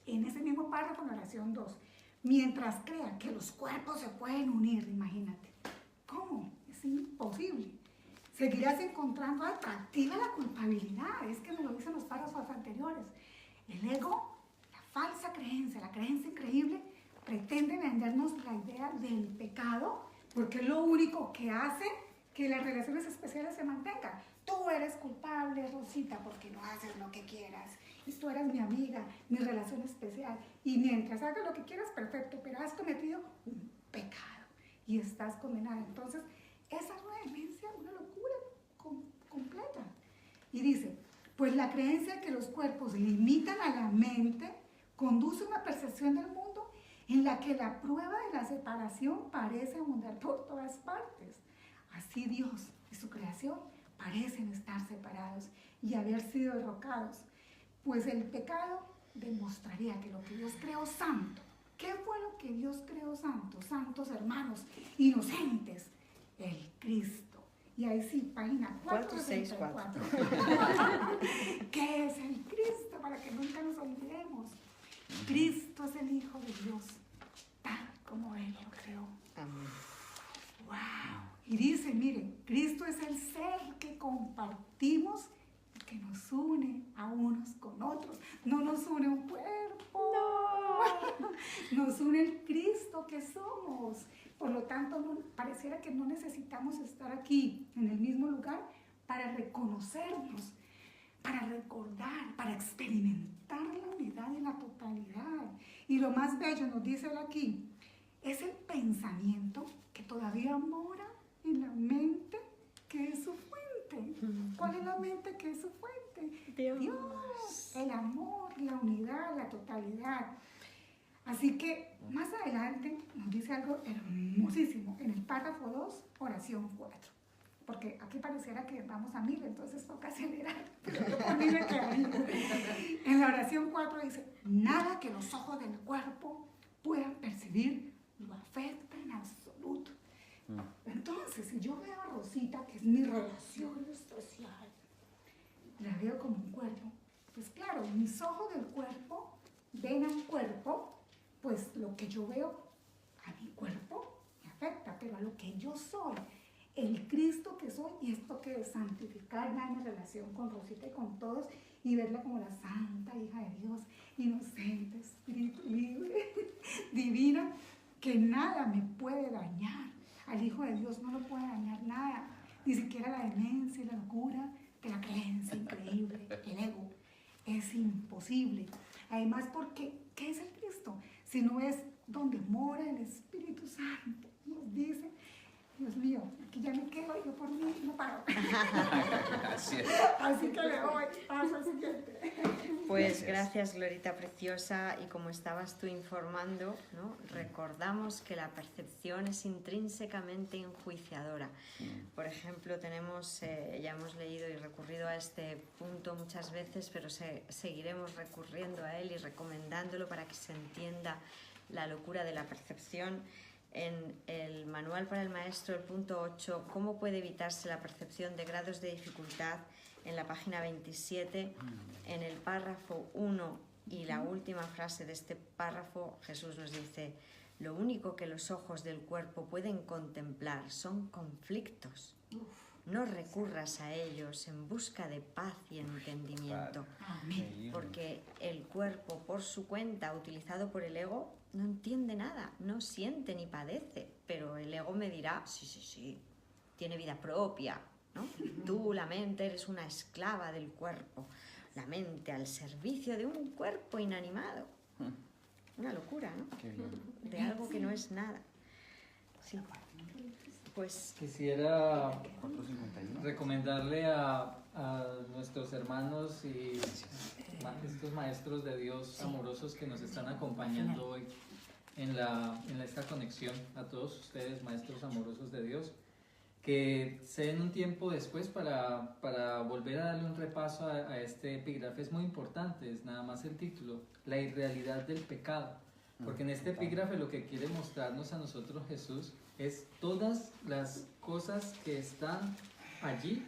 en ese mismo párrafo, en la oración 2, mientras crean que los cuerpos se pueden unir, imagínate. ¿Cómo? Es imposible. Seguirás encontrando atractiva la culpabilidad, es que me lo dicen los párrafos anteriores. El ego, la falsa creencia, la creencia increíble, pretende vendernos la idea del pecado, porque es lo único que hace que las relaciones especiales se mantengan. Tú eres culpable, Rosita, porque no haces lo que quieras. Y tú eres mi amiga, mi relación especial. Y mientras hagas lo que quieras, perfecto, pero has cometido un pecado y estás condenada. Entonces, esa es una demencia, una locura completa. Y dice, pues la creencia que los cuerpos limitan a la mente conduce a una percepción del mundo en la que la prueba de la separación parece abundar por todas partes. Así Dios y su creación parecen estar separados y haber sido derrocados, pues el pecado demostraría que lo que Dios creó santo. ¿Qué fue lo que Dios creó santo? Santos hermanos, inocentes, el Cristo. Y ahí sí, página 464. ¿Qué es el Cristo? Para que nunca nos olvidemos. Cristo es el Hijo de Dios, tal como Él lo creó. Amén. ¡Wow! Y dice, miren, Cristo es el ser que compartimos, que nos une a unos con otros. No nos une un cuerpo. No. Nos une el Cristo que somos. Por lo tanto, pareciera que no necesitamos estar aquí, en el mismo lugar, para reconocernos, para recordar, para experimentar la unidad y la totalidad. Y lo más bello, nos dice él aquí, es el pensamiento que todavía mora en la mente que es su fuente. ¿Cuál es la mente que es su fuente? Dios, el amor, la unidad, la totalidad. Así que más adelante nos dice algo hermosísimo en el párrafo 2, oración 4. Porque aquí pareciera que vamos a 1000, entonces toca acelerar. Pero yo por mí me quedaría. En la oración 4 dice, nada que los ojos del cuerpo puedan percibir lo afecta en absoluto. Entonces, si yo veo a Rosita, que es mi relación especial, la veo como un cuerpo, pues claro, mis ojos del cuerpo ven al cuerpo, pues lo que yo veo a mi cuerpo me afecta, pero a lo que yo soy, el Cristo que soy, y esto que es santificarla en mi relación con Rosita y con todos, y verla como la santa hija de Dios, inocente, espíritu libre, divina, que nada me puede dañar. Al Hijo de Dios no lo puede dañar nada, ni siquiera la demencia y la locura de la creencia increíble, el ego. Es imposible. Además, porque, ¿qué es el Cristo? Si no es donde mora el Espíritu Santo. Nos dice, Dios mío, aquí ya me quedo yo por mí y no paro. Así es. Así que le doy paso al siguiente. Pues gracias, Glorita preciosa. Y como estabas tú informando, ¿no? Recordamos que la percepción es intrínsecamente enjuiciadora. Por ejemplo, ya hemos leído y recurrido a este punto muchas veces, pero seguiremos recurriendo a él y recomendándolo para que se entienda la locura de la percepción. En el manual para el maestro, el punto 8, ¿cómo puede evitarse la percepción de grados de dificultad? En la página 27, en el párrafo 1 y la última frase de este párrafo, Jesús nos dice: lo único que los ojos del cuerpo pueden contemplar son conflictos. No recurras a ellos en busca de paz y entendimiento, porque el cuerpo, por su cuenta, utilizado por el ego, no entiende nada, no siente ni padece, pero el ego me dirá, sí, tiene vida propia, ¿no? Tú, la mente, eres una esclava del cuerpo, la mente al servicio de un cuerpo inanimado. Una locura, ¿no? Qué bien. De algo que no es nada. Sí. Pues Quisiera 451. recomendarle a nuestros hermanos y estos maestros de Dios amorosos que nos están acompañando hoy en esta conexión, a todos ustedes, maestros amorosos de Dios, que se den un tiempo después para volver a darle un repaso a este epígrafe. Es muy importante, es nada más el título, la irrealidad del pecado, porque en este epígrafe lo que quiere mostrarnos a nosotros Jesús es todas las cosas que están allí,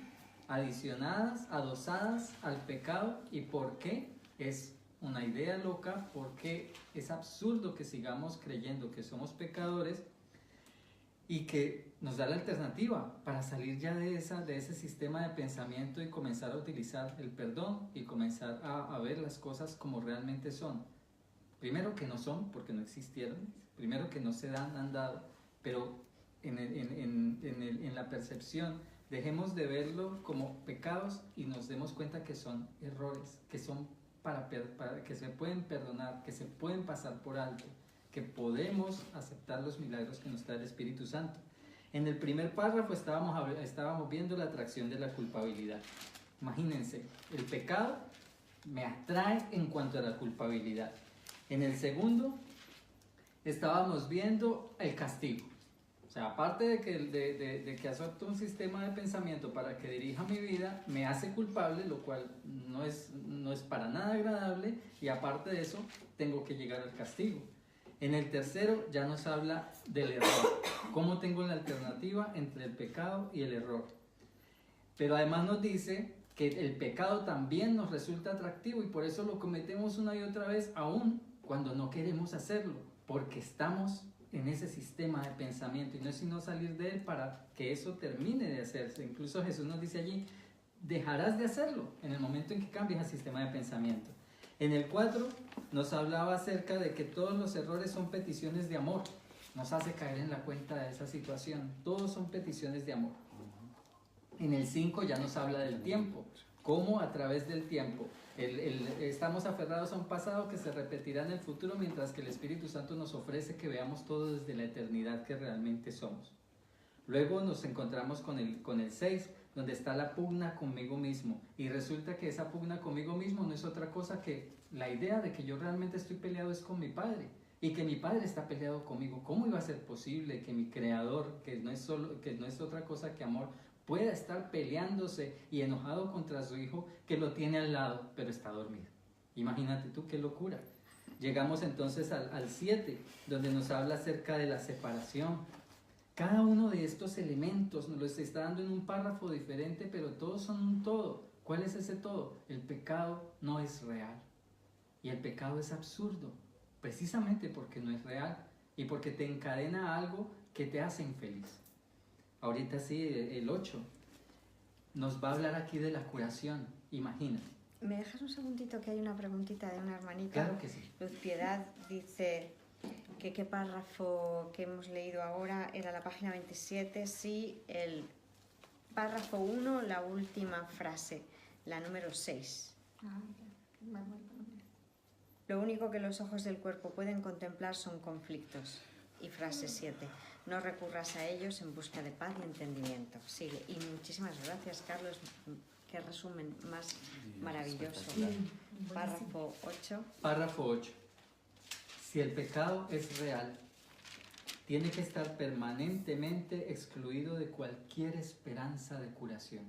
adicionadas, adosadas al pecado, y por qué es una idea loca, porque es absurdo que sigamos creyendo que somos pecadores, y que nos da la alternativa para salir ya de ese sistema de pensamiento y comenzar a utilizar el perdón y comenzar a ver las cosas como realmente son. Primero, que no son porque no existieron, primero que no se han dado, pero en la percepción dejemos de verlo como pecados y nos demos cuenta que son errores, que son para que se pueden perdonar, que se pueden pasar por alto, que podemos aceptar los milagros que nos da el Espíritu Santo. En el primer párrafo estábamos viendo la atracción de la culpabilidad. Imagínense, el pecado me atrae en cuanto a la culpabilidad. En el segundo estábamos viendo el castigo. O sea, aparte de que adopto un sistema de pensamiento para que dirija mi vida, me hace culpable, lo cual no es para nada agradable, y aparte de eso, tengo que llegar al castigo. En el tercero ya nos habla del error, cómo tengo la alternativa entre el pecado y el error. Pero además nos dice que el pecado también nos resulta atractivo y por eso lo cometemos una y otra vez, aún cuando no queremos hacerlo, porque estamos en ese sistema de pensamiento y no es sino salir de él para que eso termine de hacerse. Incluso Jesús nos dice allí, dejarás de hacerlo en el momento en que cambies el sistema de pensamiento. En el 4 nos hablaba acerca de que todos los errores son peticiones de amor. Nos hace caer en la cuenta de esa situación. Todos son peticiones de amor. En el 5 ya nos habla del tiempo. Cómo a través del tiempo estamos aferrados a un pasado que se repetirá en el futuro, mientras que el Espíritu Santo nos ofrece que veamos todo desde la eternidad que realmente somos. Luego nos encontramos con el 6, donde está la pugna conmigo mismo, y resulta que esa pugna conmigo mismo no es otra cosa que la idea de que yo realmente estoy peleado es con mi Padre, y que mi Padre está peleado conmigo. ¿Cómo iba a ser posible que mi Creador, que no es otra cosa que amor, pueda estar peleándose y enojado contra su Hijo, que lo tiene al lado, pero está dormido? Imagínate tú, qué locura. Llegamos entonces al 7, donde nos habla acerca de la separación. Cada uno de estos elementos nos los está dando en un párrafo diferente, pero todos son un todo. ¿Cuál es ese todo? El pecado no es real. Y el pecado es absurdo, precisamente porque no es real y porque te encadena a algo que te hace infeliz. Ahorita sí, el 8 nos va a hablar aquí de la curación. Imagínate. ¿Me dejas un segundito que hay una preguntita de una hermanita? Claro que sí. Luz Piedad dice que qué párrafo que hemos leído ahora era la página 27, sí, el párrafo 1, la última frase, la número 6. Lo único que los ojos del cuerpo pueden contemplar son conflictos. Y frase 7. No recurras a ellos en busca de paz y entendimiento. Sigue. Y muchísimas gracias, Carlos. Qué resumen más maravilloso. Párrafo 8. Párrafo 8. Si el pecado es real, tiene que estar permanentemente excluido de cualquier esperanza de curación.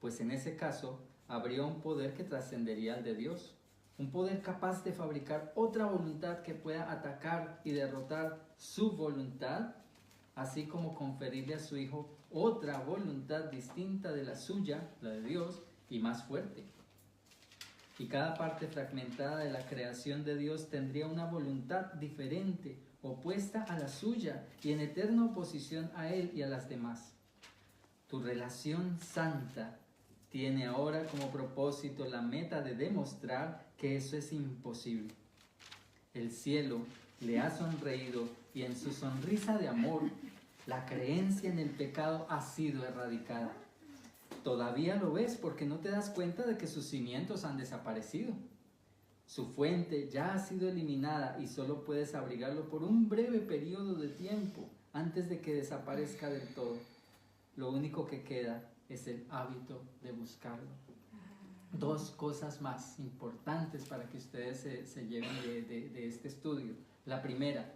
Pues en ese caso, habría un poder que trascendería al de Dios. Un poder capaz de fabricar otra voluntad que pueda atacar y derrotar su voluntad, así como conferirle a su Hijo otra voluntad distinta de la suya, la de Dios, y más fuerte. Y cada parte fragmentada de la creación de Dios tendría una voluntad diferente, opuesta a la suya y en eterna oposición a Él y a las demás. Tu relación santa tiene ahora como propósito la meta de demostrar que eso es imposible. El cielo le ha sonreído y en su sonrisa de amor, la creencia en el pecado ha sido erradicada. Todavía lo ves porque no te das cuenta de que sus cimientos han desaparecido. Su fuente ya ha sido eliminada y solo puedes abrigarlo por un breve periodo de tiempo antes de que desaparezca del todo. Lo único que queda es el hábito de buscarlo. Dos cosas más importantes para que ustedes se lleven de este estudio. La primera,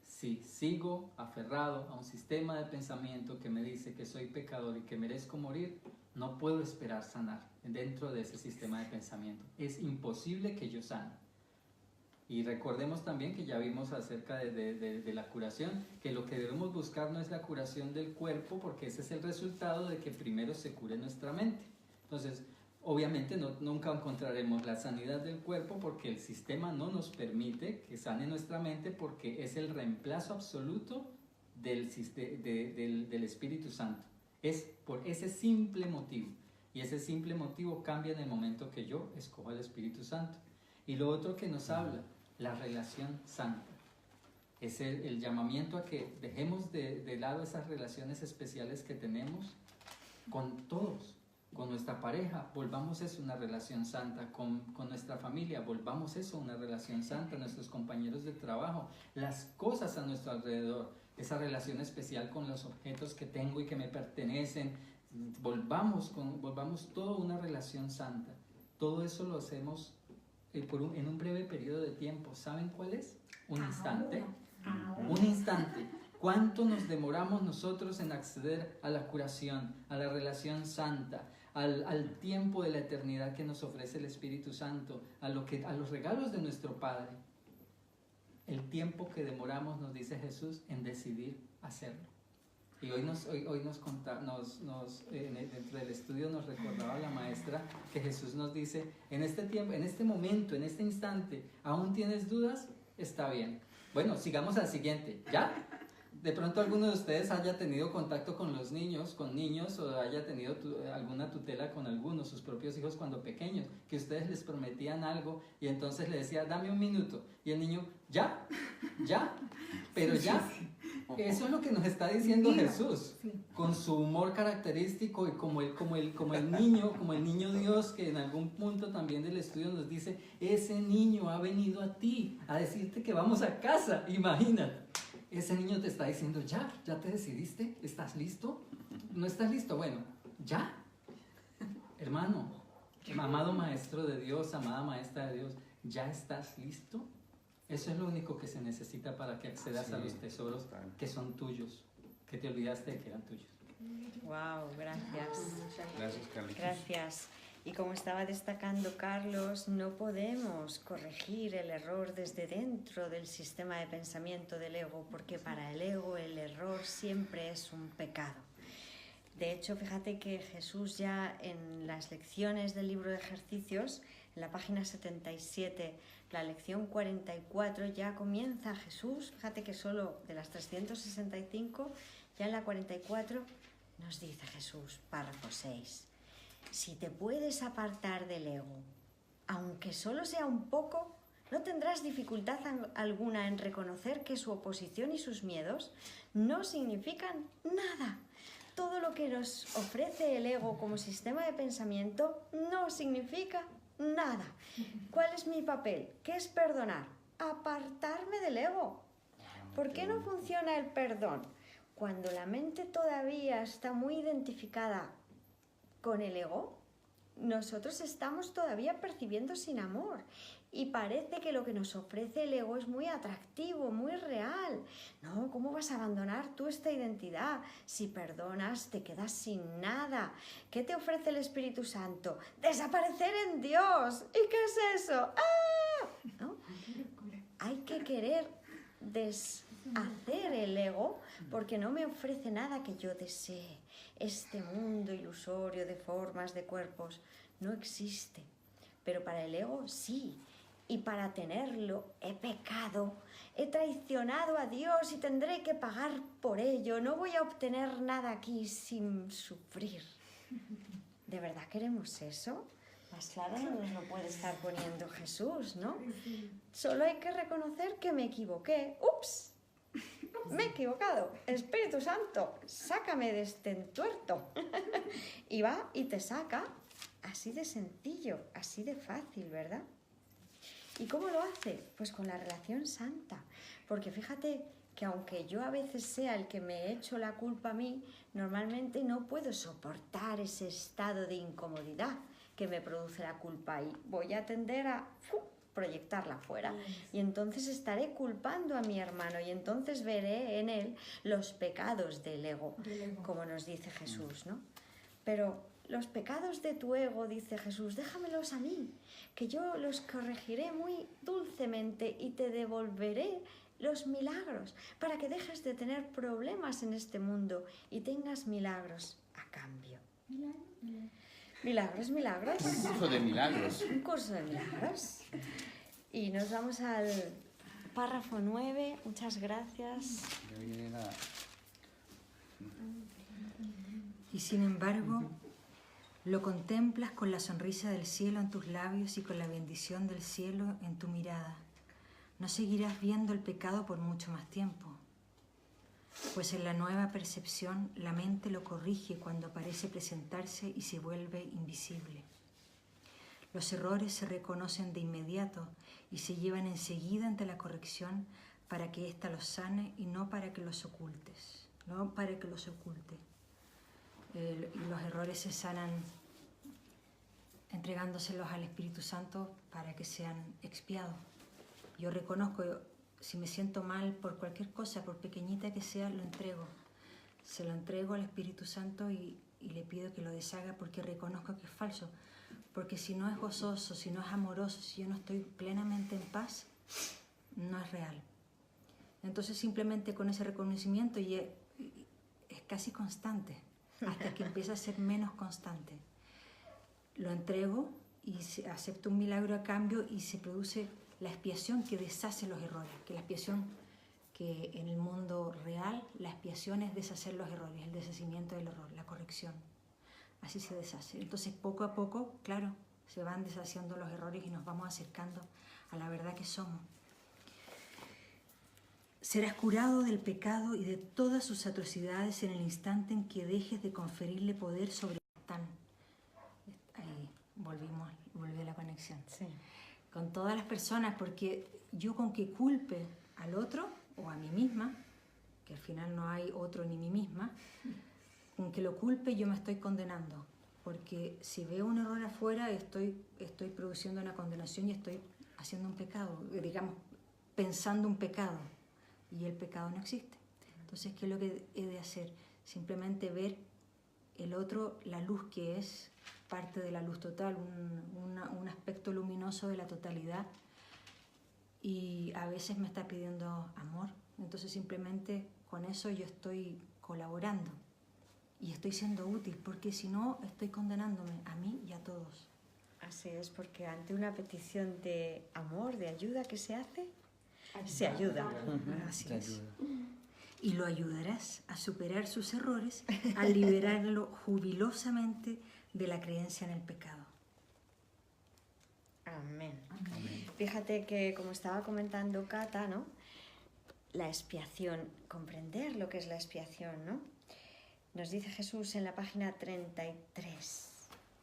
si sigo aferrado a un sistema de pensamiento que me dice que soy pecador y que merezco morir, no puedo esperar sanar dentro de ese sistema de pensamiento. Es imposible que yo sane. Y recordemos también que ya vimos acerca de la curación, que lo que debemos buscar no es la curación del cuerpo, porque ese es el resultado de que primero se cure nuestra mente. Entonces, obviamente nunca encontraremos la sanidad del cuerpo porque el sistema no nos permite que sane nuestra mente, porque es el reemplazo absoluto del Espíritu Santo. Es por ese simple motivo. Y ese simple motivo cambia en el momento que yo escojo al Espíritu Santo. Y lo otro que nos habla, la relación santa. Es el llamamiento a que dejemos de lado esas relaciones especiales que tenemos con todos. Con nuestra pareja, volvamos eso una relación santa. Con nuestra familia, volvamos eso una relación santa. Nuestros compañeros de trabajo, las cosas a nuestro alrededor, esa relación especial con los objetos que tengo y que me pertenecen. Volvamos todo una relación santa. Todo eso lo hacemos en un breve periodo de tiempo. ¿Saben cuál es? Un instante. Un instante. ¿Cuánto nos demoramos nosotros en acceder a la curación, a la relación santa, al tiempo de la eternidad que nos ofrece el Espíritu Santo, a los regalos de nuestro Padre? El tiempo que demoramos, nos dice Jesús, en decidir hacerlo. Y hoy dentro del estudio nos recordaba la maestra que Jesús nos dice, en este tiempo, en este momento, en este instante, ¿aún tienes dudas? Está bien. Bueno, sigamos al siguiente. ¿Ya? De pronto alguno de ustedes haya tenido contacto con niños, o haya tenido alguna tutela con algunos, sus propios hijos cuando pequeños, que ustedes les prometían algo y entonces le decía, dame un minuto. Y el niño, ¿ya? Pero ya. Eso es lo que nos está diciendo Jesús, con su humor característico y como el niño Dios, que en algún punto también del estudio nos dice, ese niño ha venido a ti a decirte que vamos a casa, imagínate. Ese niño te está diciendo, ya te decidiste, ¿estás listo? ¿No estás listo? Bueno, ya. Hermano, amado maestro de Dios, amada maestra de Dios, ¿ya estás listo? Eso es lo único que se necesita para que accedas a los tesoros que son tuyos, que te olvidaste de que eran tuyos. Wow, gracias. Gracias, Carlitos. Gracias. Y como estaba destacando Carlos, no podemos corregir el error desde dentro del sistema de pensamiento del ego, porque para el ego el error siempre es un pecado. De hecho, fíjate que Jesús ya en las lecciones del libro de ejercicios, en la página 77, la lección 44, ya comienza Jesús, fíjate que solo de las 365, ya en la 44 nos dice Jesús, párrafo 6. Si te puedes apartar del ego, aunque solo sea un poco, no tendrás dificultad alguna en reconocer que su oposición y sus miedos no significan nada. Todo lo que nos ofrece el ego como sistema de pensamiento no significa Nada. ¿Cuál es mi papel? ¿Qué es perdonar? Apartarme del ego. ¿Por qué no funciona el perdón? Cuando la mente todavía está muy identificada con el ego, nosotros estamos todavía percibiendo sin amor y parece que lo que nos ofrece el ego es muy atractivo, muy real. No, ¿cómo vas a abandonar tú esta identidad? Si perdonas, te quedas sin nada. ¿Qué te ofrece el Espíritu Santo? ¡Desaparecer en Dios! ¿Y qué es eso? ¡Ah! ¿No? Hay que querer deshacer el ego porque no me ofrece nada que yo desee. Este mundo ilusorio de formas, de cuerpos, no existe. Pero para el ego sí. Y para tenerlo he pecado, he traicionado a Dios y tendré que pagar por ello. No voy a obtener nada aquí sin sufrir. ¿De verdad queremos eso? Más claro no nos lo puede estar poniendo Jesús, ¿no? Solo hay que reconocer que me equivoqué. ¡Ups! Me he equivocado. Espíritu Santo, sácame de este entuerto. Y va y te saca así de sencillo, así de fácil, ¿verdad? ¿Y cómo lo hace? Pues con la relación santa. Porque fíjate que aunque yo a veces sea el que me echo la culpa a mí, normalmente no puedo soportar ese estado de incomodidad que me produce la culpa y voy a tender a proyectarla fuera. Y entonces estaré culpando a mi hermano y entonces veré en él los pecados del ego, como nos dice Jesús, ¿no? Pero los pecados de tu ego, dice Jesús, déjamelos a mí, que yo los corregiré muy dulcemente y te devolveré los milagros para que dejes de tener problemas en este mundo y tengas milagros a cambio. Milagros, milagros. Un curso de milagros. Un curso de milagros. Y nos vamos al párrafo 9. Muchas gracias. Y sin embargo, lo contemplas con la sonrisa del cielo en tus labios y con la bendición del cielo en tu mirada. No seguirás viendo el pecado por mucho más tiempo, pues en la nueva percepción la mente lo corrige cuando parece presentarse y se vuelve invisible. Los errores se reconocen de inmediato y se llevan enseguida ante la corrección para que ésta los sane y no para que los ocultes, no para que los oculte. Los errores se sanan entregándoselos al Espíritu Santo para que sean expiados. Yo reconozco, si me siento mal por cualquier cosa, por pequeñita que sea, lo entrego. Se lo entrego al Espíritu Santo y le pido que lo deshaga porque reconozco que es falso. Porque si no es gozoso, si no es amoroso, si yo no estoy plenamente en paz, no es real. Entonces simplemente con ese reconocimiento y es casi constante, hasta que empieza a ser menos constante. Lo entrego y acepto un milagro a cambio y se produce la expiación que deshace los errores, que la expiación que en el mundo real, la expiación es deshacer los errores, el deshacimiento del error, la corrección. Así se deshace. Entonces poco a poco, claro, se van deshaciendo los errores y nos vamos acercando a la verdad que somos. Serás curado del pecado y de todas sus atrocidades en el instante en que dejes de conferirle poder sobre Satán. Ahí volvió la conexión. Sí. Con todas las personas, porque yo con que culpe al otro o a mí misma, que al final no hay otro ni mí misma, con que lo culpe yo me estoy condenando, porque si veo un error afuera estoy produciendo una condenación y estoy haciendo un pecado, digamos, pensando un pecado, y el pecado no existe. Entonces, ¿qué es lo que he de hacer? Simplemente ver el otro, la luz que es parte de la luz total, un aspecto luminoso de la totalidad, y a veces me está pidiendo amor. Entonces simplemente con eso yo estoy colaborando y estoy siendo útil, porque si no estoy condenándome a mí y a todos. Así es, porque ante una petición de amor, de ayuda que se hace, se ayuda. Así es. Y lo ayudarás a superar sus errores, a liberarlo jubilosamente de la creencia en el pecado. Amén. Fíjate que, como estaba comentando Cata, ¿no? La expiación, comprender lo que es la expiación, ¿no? Nos dice Jesús en la página 33.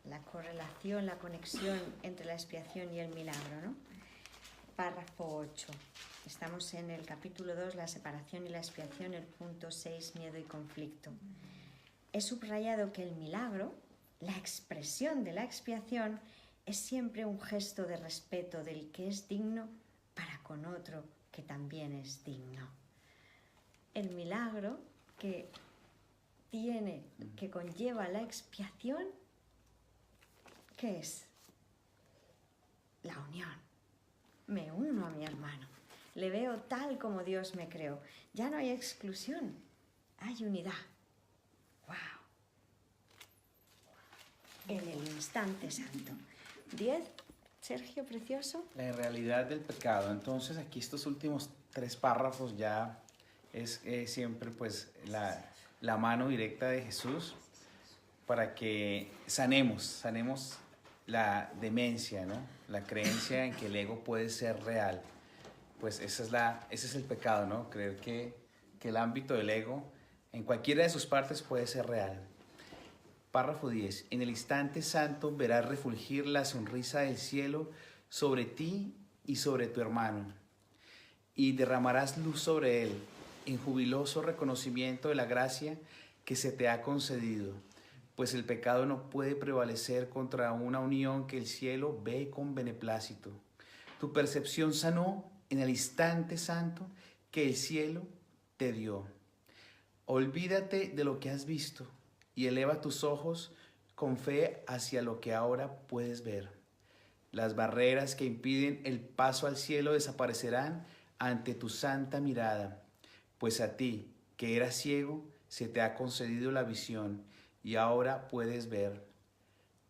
la correlación, la conexión entre la expiación y el milagro, ¿no? Párrafo 8. Estamos en el capítulo 2, la separación y la expiación, el punto 6, miedo y conflicto. He subrayado que el milagro, la expresión de la expiación, es siempre un gesto de respeto del que es digno para con otro que también es digno. El milagro que conlleva la expiación, ¿qué es? La unión. Me uno a mi hermano. Le veo tal como Dios me creó. Ya no hay exclusión, hay unidad. ¡Wow! En el instante santo. 10, Sergio, precioso. La realidad del pecado. Entonces aquí estos últimos 3 párrafos ya es siempre pues la mano directa de Jesús para que sanemos la demencia, ¿no? La creencia en que el ego puede ser real. Pues ese es el pecado, ¿no? Creer que el ámbito del ego en cualquiera de sus partes puede ser real. Párrafo 10. En el instante santo verás refulgir la sonrisa del cielo sobre ti y sobre tu hermano, y derramarás luz sobre él en jubiloso reconocimiento de la gracia que se te ha concedido, pues el pecado no puede prevalecer contra una unión que el cielo ve con beneplácito. Tu percepción sanó en el instante santo que el cielo te dio. Olvídate de lo que has visto y eleva tus ojos con fe hacia lo que ahora puedes ver. Las barreras que impiden el paso al cielo desaparecerán ante tu santa mirada, pues a ti, que eras ciego, se te ha concedido la visión y ahora puedes ver.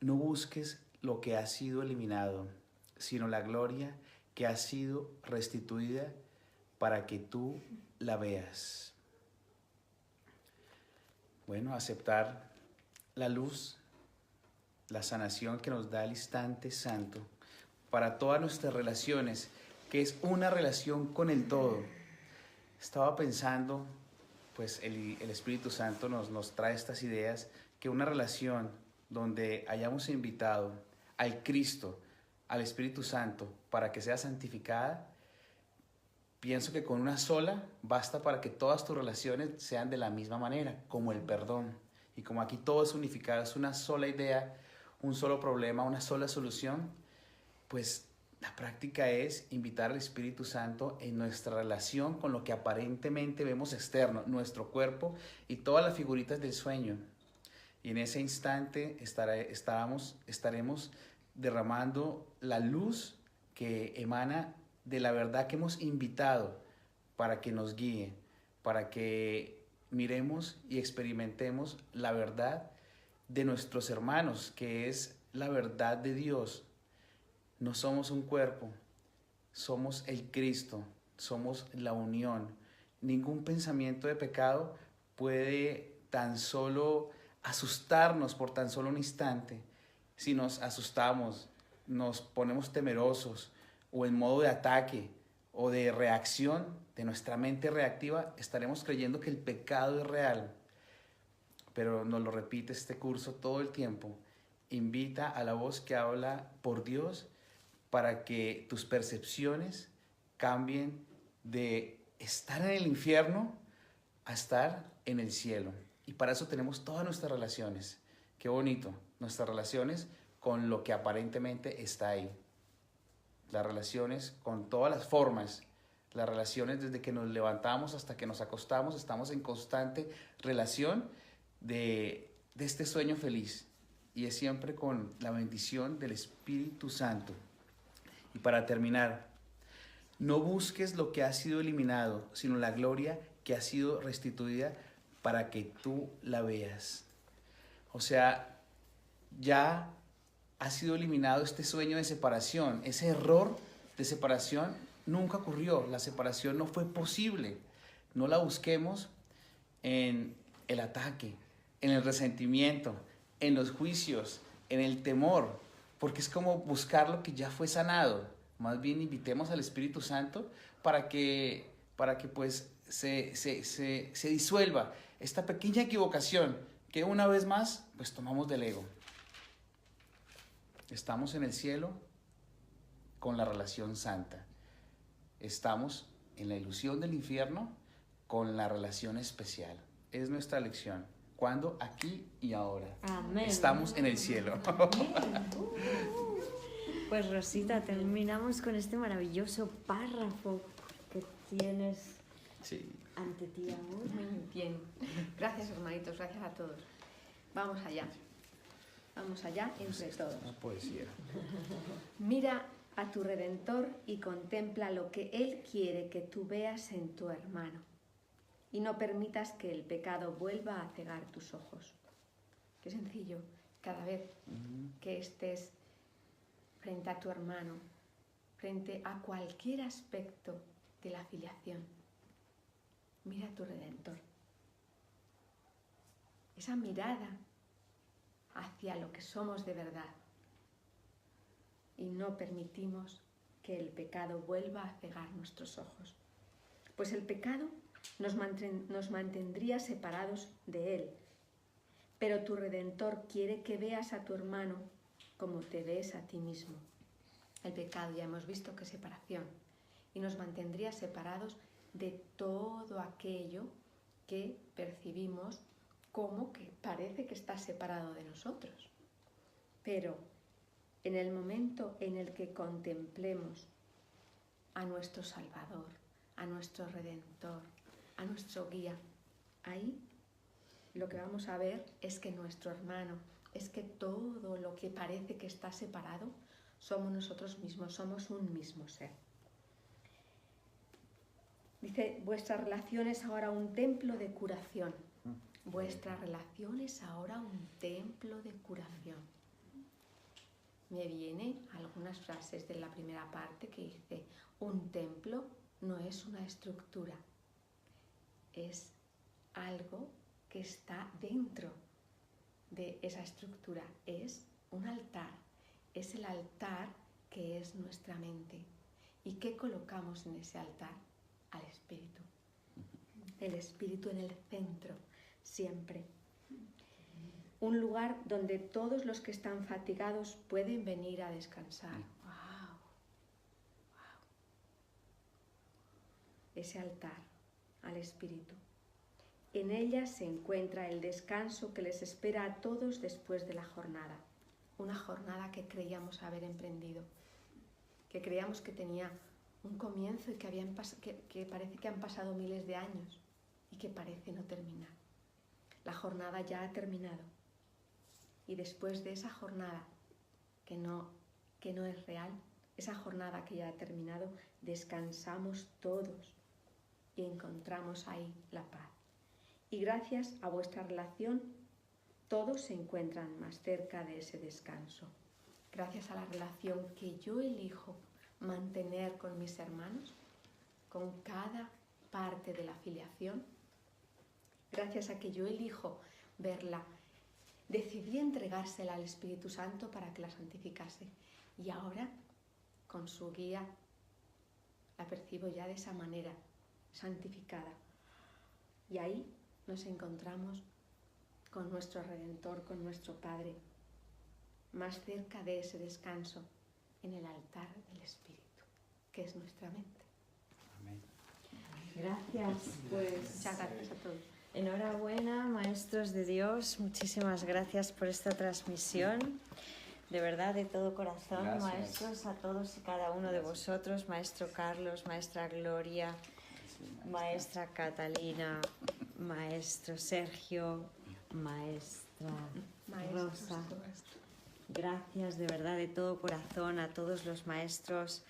No busques lo que ha sido eliminado, sino la gloria que ha sido restituida para que tú la veas. Bueno, aceptar la luz, la sanación que nos da el instante santo para todas nuestras relaciones, que es una relación con el todo. Estaba pensando, pues el Espíritu Santo nos trae estas ideas, que una relación donde hayamos invitado al Cristo, al Espíritu Santo, para que sea santificada, pienso que con una sola basta para que todas tus relaciones sean de la misma manera, como el perdón. Y como aquí todo es unificado, es una sola idea, un solo problema, una sola solución, pues la práctica es invitar al Espíritu Santo en nuestra relación con lo que aparentemente vemos externo, nuestro cuerpo y todas las figuritas del sueño. Y en ese instante estaremos derramando la luz que emana de la verdad que hemos invitado para que nos guíe, para que miremos y experimentemos la verdad de nuestros hermanos, que es la verdad de Dios. No somos un cuerpo, somos el Cristo, somos la unión. Ningún pensamiento de pecado puede tan solo asustarnos por tan solo un instante. Si nos asustamos, nos ponemos temerosos o en modo de ataque o de reacción de nuestra mente reactiva, estaremos creyendo que el pecado es real. Pero nos lo repite este curso todo el tiempo. Invita a la voz que habla por Dios para que tus percepciones cambien de estar en el infierno a estar en el cielo. Y para eso tenemos todas nuestras relaciones. Qué bonito, nuestras relaciones con lo que aparentemente está ahí. Las relaciones con todas las formas, las relaciones desde que nos levantamos hasta que nos acostamos, estamos en constante relación de este sueño feliz. Y es siempre con la bendición del Espíritu Santo. Y para terminar, no busques lo que ha sido eliminado, sino la gloria que ha sido restituida para que tú la veas. O sea, ya ha sido eliminado este sueño de separación. Ese error de separación nunca ocurrió. La separación no fue posible. No la busquemos en el ataque, en el resentimiento, en los juicios, en el temor, porque es como buscar lo que ya fue sanado. Más bien invitemos al Espíritu Santo para que pues se disuelva esta pequeña equivocación que una vez más pues tomamos del ego. Estamos en el cielo con la relación santa. Estamos en la ilusión del infierno con la relación especial. Es nuestra lección. ¿Cuándo? Aquí y ahora. Amén. Estamos en el cielo. Pues Rosita, terminamos con este maravilloso párrafo que tienes Sí. ante ti ahora. Muy bien. Gracias, hermanitos, gracias a todos. Vamos allá. Vamos allá entre todos. Una poesía. Mira a tu Redentor y contempla lo que Él quiere que tú veas en tu hermano. Y no permitas que el pecado vuelva a cegar tus ojos. Qué sencillo. Cada vez que estés frente a tu hermano, frente a cualquier aspecto de la filiación, mira a tu Redentor. Esa mirada hacia lo que somos de verdad. Y no permitimos que el pecado vuelva a cegar nuestros ojos. Pues el pecado nos mantendría separados de Él. Pero tu Redentor quiere que veas a tu hermano como te ves a ti mismo. El pecado ya hemos visto que es separación y nos mantendría separados de todo aquello que percibimos como que parece que está separado de nosotros. Pero en el momento en el que contemplemos a nuestro Salvador, a nuestro Redentor, a nuestro guía, ahí lo que vamos a ver es que nuestro hermano, es que todo lo que parece que está separado, somos nosotros mismos, somos un mismo ser. Dice, vuestra relación es ahora un templo de curación. Vuestra relación es ahora un templo de curación. Me vienen algunas frases de la primera parte que dice, un templo no es una estructura, es algo que está dentro de esa estructura, es un altar, es el altar que es nuestra mente. ¿Y qué colocamos en ese altar? Al Espíritu. El Espíritu en el centro, siempre. Un lugar donde todos los que están fatigados pueden venir a descansar. ¡Wow! ¡Wow! Ese altar al Espíritu. En ella se encuentra el descanso que les espera a todos después de la jornada. Una jornada que creíamos haber emprendido, que creíamos que tenía un comienzo y que parece que han pasado miles de años y que parece no terminar. La jornada ya ha terminado y después de esa jornada que no es real, esa jornada que ya ha terminado, descansamos todos y encontramos ahí la paz. Y gracias a vuestra relación, todos se encuentran más cerca de ese descanso. Gracias a la relación que yo elijo mantener con mis hermanos, con cada parte de la filiación, gracias a que yo elijo verla, decidí entregársela al Espíritu Santo para que la santificase. Y ahora, con su guía, la percibo ya de esa manera, santificada. Y ahí nos encontramos con nuestro Redentor, con nuestro Padre, más cerca de ese descanso en el altar del Espíritu, que es nuestra mente. Amén. Gracias, pues Muchas gracias a todos. enhorabuena, maestros de Dios, muchísimas gracias por esta transmisión. De verdad, de todo corazón, Gracias. maestros, a todos y cada uno de vosotros, maestro Carlos, maestra Gloria, maestra Catalina, maestro Sergio, maestra Rosa. Gracias de verdad, de todo corazón, a todos los maestros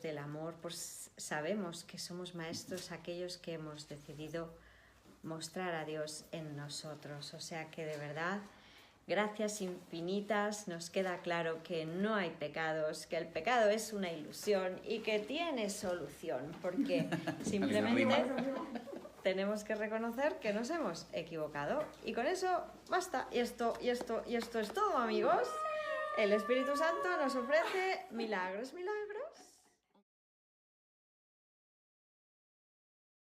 del amor, pues sabemos que somos maestros aquellos que hemos decidido mostrar a Dios en nosotros. O sea que de verdad, gracias infinitas, nos queda claro que no hay pecados, que el pecado es una ilusión y que tiene solución, porque simplemente tenemos que reconocer que nos hemos equivocado. Y con eso basta. Y esto es todo, amigos. El Espíritu Santo nos ofrece milagros, milagros.